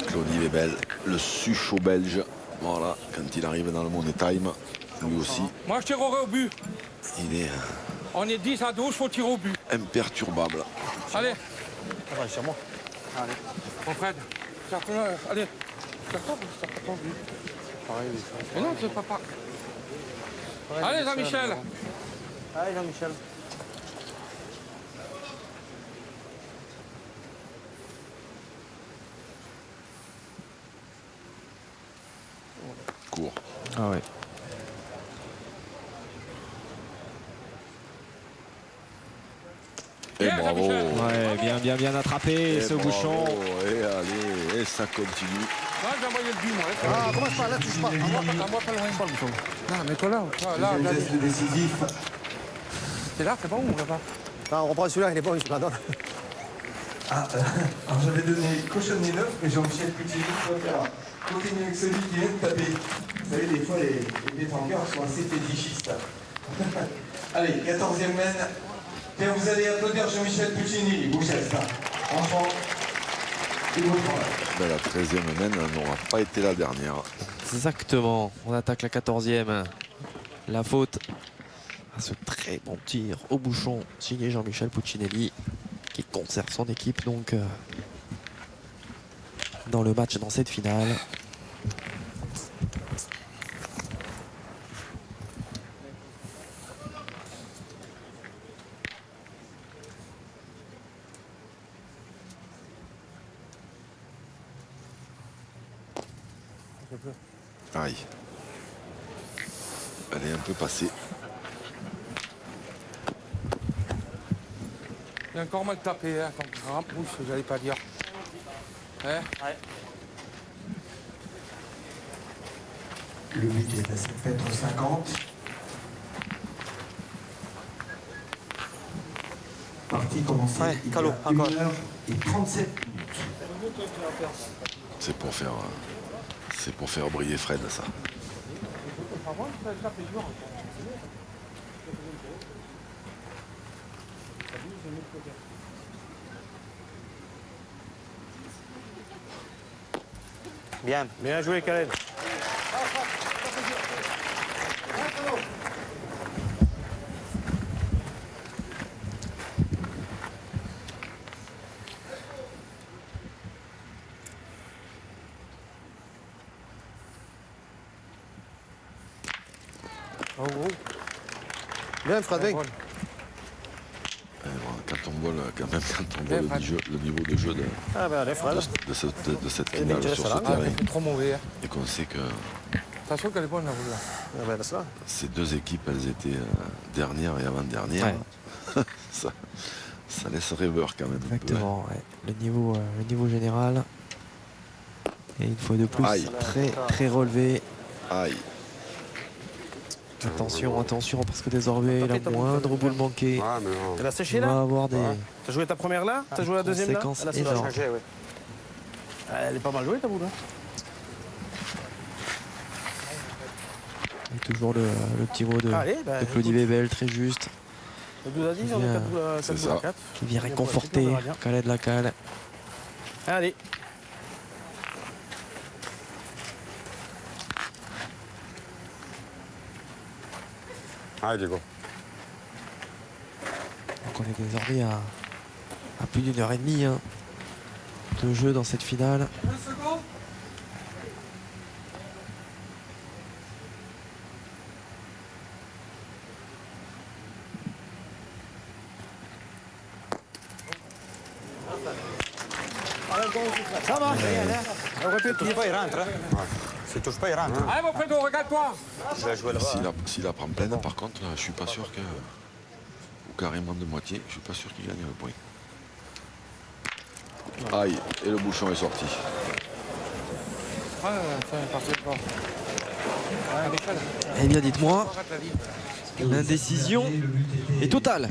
Claudie Webel, le Sucho belge. Voilà, quand il arrive dans le Money Time, lui aussi. Moi, je tirerai au but. Il est On est 10 à 12, faut tirer au but. imperturbable. Allez. Allez, sur moi. Allez. Mon Fred, allez. Tire-toi, tire-toi au but. Pareil, Mais non, c'est pas. Allez, Jean-Michel. Allez, Jean-Michel. Court. Ah ouais. Et bravo. Ouais, bien attrapé ce bouchon. Et allez, et ça continue. Là, j'ai envoyé le but, moi. Ah, commence pas, là, touche pas. À moi, pas loin. Touche pas le bouchon. Non, mais toi là, là, Le geste décisif. c'est là, c'est bon ou là-bas? On reprend celui-là, il est bon, il se la donne. Alors j'avais donné cochonné 9, mais Jean-Michel Puccinelli continue avec celui qui vient de taper. Vous savez, des fois, les pétanqueurs sont assez fétichistes. Allez, 14e main. Tiens, vous allez applaudir Jean-Michel Puccinelli, Bouchesse. Franchement, c'est beau travail. Ben, la 13e main n'aura pas été la dernière. Exactement. On attaque la 14e. La faute à ce très bon tir au bouchon signé Jean-Michel Puccinelli qui conserve son équipe donc dans le match, dans cette finale. Aïe. Elle est un peu passée. Il a encore mal tapé, hein, ton grand pouce, j'allais pas dire. Hein? Ouais. Le but est à 7 mètres 50. Partie commencée il y a 1h37 minutes. C'est pour faire C'est pour faire briller Fred, ça. Bien. Bien joué, Khaled. Bien, Fred, bien. Quand on voit le niveau de jeu de cette finale sur ce terrain, Trop mauvais. et qu'on sait que Attention qu'elle est bonne la boule là. ces deux équipes, elles étaient dernières et avant-dernières, ça laisse rêveur quand même. Exactement, ouais. Le niveau général. Et une fois de plus, Aïe. très relevé. Aïe. Attention, parce que désormais, la moindre boule manquée, Ah, mais non. Elle a séché on va là. avoir des T'as joué ta première là, t'as joué la deuxième là. conséquences Elle a séché. énormes. Elle est pas mal jouée ta boule. Hein. Et toujours le petit mot de Allez, Claudie Webel, très juste, Le 12 à 10, on a 4 boules à 4 C'est boules à ça. 4. qui vient réconforter Khaled Lacal. Allez. Ah, Diego. Donc on est désormais à plus d'une heure et demie de jeu dans cette finale. Ça marche. On répète tout. Touche pas, il rentre. Hein. Si touche pas, il rentre. Allez mon Fredo, regarde-toi. Je vais jouer là-bas. S'il la prend pleine, par contre, je suis pas sûr que. Ou carrément de moitié, je suis pas sûr qu'il gagne le point. Aïe, et le bouchon est sorti. Ouais, ça est parti fort. Eh bien, dites-moi, l'indécision est totale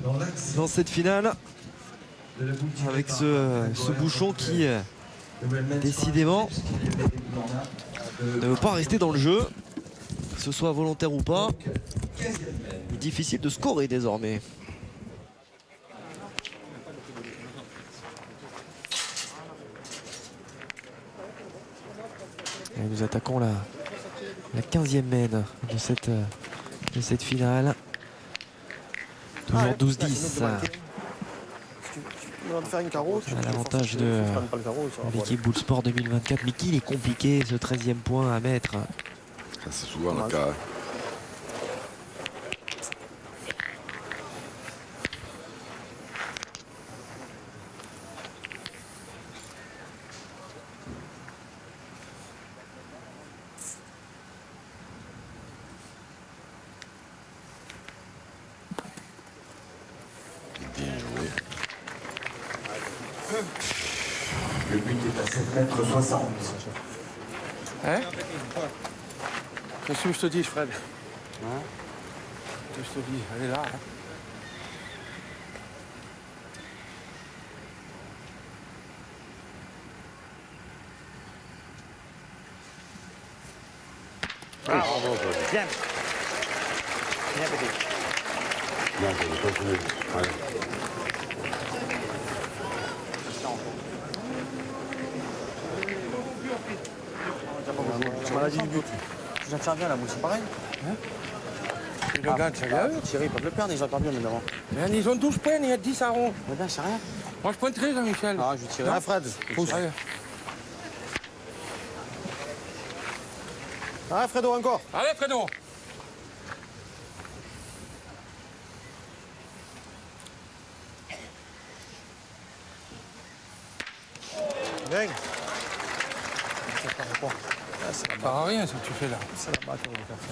dans cette finale, avec ce bouchon qui, décidément, ne veut pas rester dans le jeu, que ce soit volontaire ou pas. Il est difficile de scorer désormais. Et nous attaquons la 15e mène de cette finale. Toujours 12-10. On va faire une carreau. À l'avantage de l'équipe Bull Sport 2024. Mais qu'il est compliqué ce 13e point à mettre. C'est souvent le cas. Bien joué. Le but est à 7,60 m. Hein? Qu'est-ce que je te dis, Fred? Qu'est-ce que je te dis? Elle est là. Hein? Bien. Bien, petit. Bien, continue. Allez. Maladie du but. Ils interviennent là, moi c'est pareil. Ils le gagnent, ça vient. Thierry, ils peuvent le perdre, ils interviennent maintenant. Mais ils ont 12 points, il y a 10 à rond. Mais bien, c'est rien. Moi, je pointerai, Jean-Michel. Ah, je vais tirer. Ah, Fred, pousse. Allez. Ah, Fredo, encore. Allez, Fredo. Bien. Ça sert à rien, ce que tu fais là. C'est la batte, on va faire ça.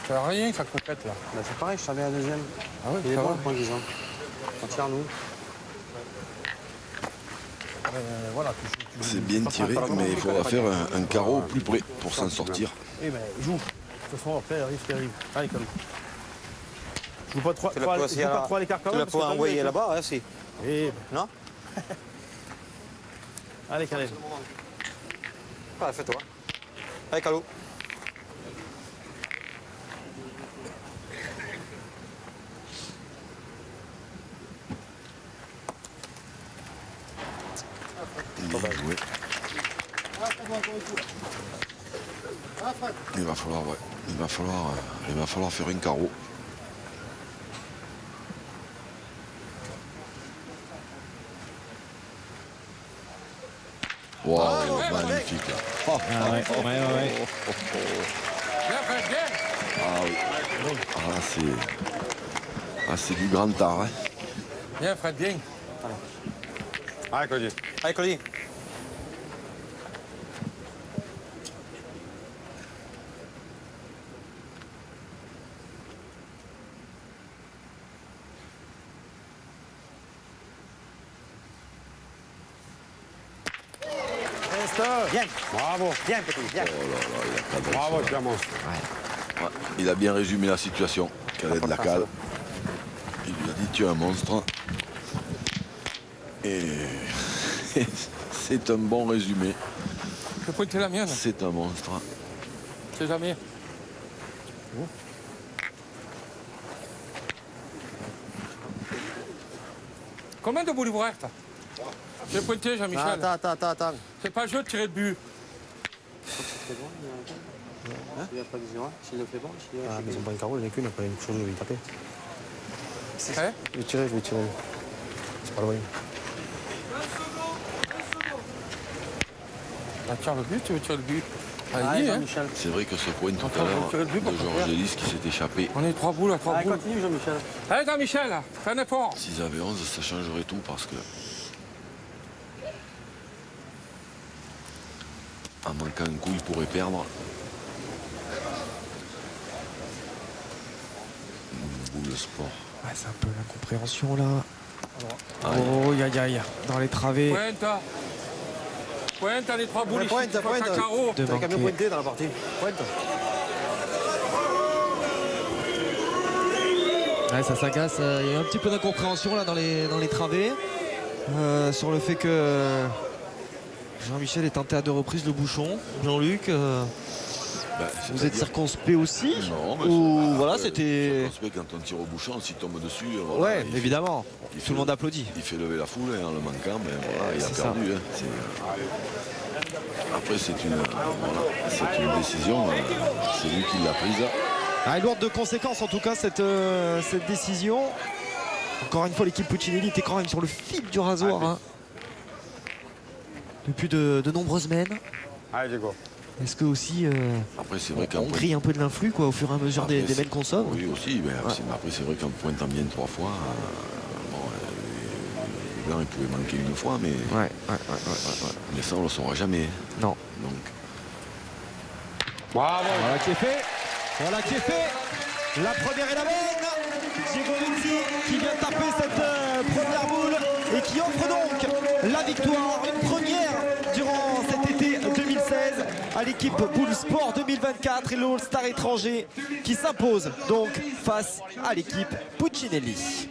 Ça sert à rien, ça complète là. Bah, c'est pareil, je savais la deuxième. Ah ouais, Il est ça bon, va. le point 10 ans. On tire nous. Voilà, C'est bien tiré, mais il faudra faire un carreau plus près pour s'en sortir. Eh ben, joue. De toute façon, après, arrive ce qui arrive. Allez, Calou. Je joue pas trop, Tu l'as pas aussi trop à l'écart quand Tu même. l'as pas envoyé là-bas, hein, si. Eh ben, Non? allez, Calais. Ah, fais-toi. Allez, Calou. Bien joué. Il va falloir, ouais. Il va falloir faire un carreau. Waouh, magnifique. Oh, ouais. Ah oui. Ah, c'est du grand art. Hein. Bien, Fred, bien. Allez, Claudie. Allez, Claudie. Bien. Bravo. Bien, petit, bien. Oh là là, il a pas de Bravo, raison. Clermont. Ouais, il a bien résumé la situation. Cadet de la cale. Il lui a dit tu es un monstre. Et c'est un bon résumé. Je vais pointer la mienne. C'est un monstre. C'est jamais. Combien de boules ouvertes? Je vais pointer, Jean-Michel. Attends. C'est pas le jeu de tirer de but. Il a pas de 0. S'il le fait bon, Ah, mais ils ont pas une carreau, il n'y en a qu'une, après une chose, je vais y taper. Hein? Je vais tirer. C'est pas loin. Ah, tire le but, tu veux tirer le but? Allez, Allez, hein. Jean-Michel. C'est vrai que ce point tout Attends, à l'heure je vais tirer le but de pour Georges faire. Ellis qui s'est échappé. On est 3 boules à 3 Allez, boules. continue, Jean-Michel. Allez, Jean-Michel, fais un effort. S'ils avaient 11, ça changerait tout parce que. En manquant un coup, il pourrait perdre. Boule sport. Ouais, c'est un peu l'incompréhension là. Aïe. Oh, aïe, dans les travées. Pointe, les 3 boules, Ouais, pointe. un carreau. De T'as qu'à mieux manquer. pointer dans la partie. Pointe. Ouais, ça s'agace. Il y a un petit peu d'incompréhension là dans les travées. Sur le fait que Jean-Michel est tenté à 2 reprises le bouchon. Jean-Luc, Ben, vous êtes c'est-à-dire- circonspect aussi? Non, mais Ou voilà, c'était. quand on tire au bouchon, s'il tombe dessus. Voilà, Ouais, il évidemment. il Tout le monde applaudit. Il fait lever la foule hein, en le manquant, mais voilà, il a C'est ça. perdu. Hein. Après, c'est une décision. C'est lui qui l'a prise. Ah, lourde de conséquences en tout cas cette décision. Encore une fois, l'équipe Puccinelli était quand même sur le fil du rasoir hein, depuis de nombreuses semaines. Allez, Diego. Est-ce que aussi Après, c'est vrai on grille un peu de l'influx quoi, au fur et à mesure des mails qu'on sauve? Oui, aussi. Mais après, c'est vrai qu'en pointant bien 3 fois, les Blancs, ils pouvaient manquer une fois, mais, Ouais. mais ça, on ne le saura jamais. Non. Donc, Bravo. Voilà qui est fait. La première est la bonne. Diego Rizzi qui vient taper cette première boule et qui offre donc la victoire, une première durant cet été 2016 à l'équipe Boule Sport 2024 et le All-Star étranger qui s'impose donc face à l'équipe Puccinelli.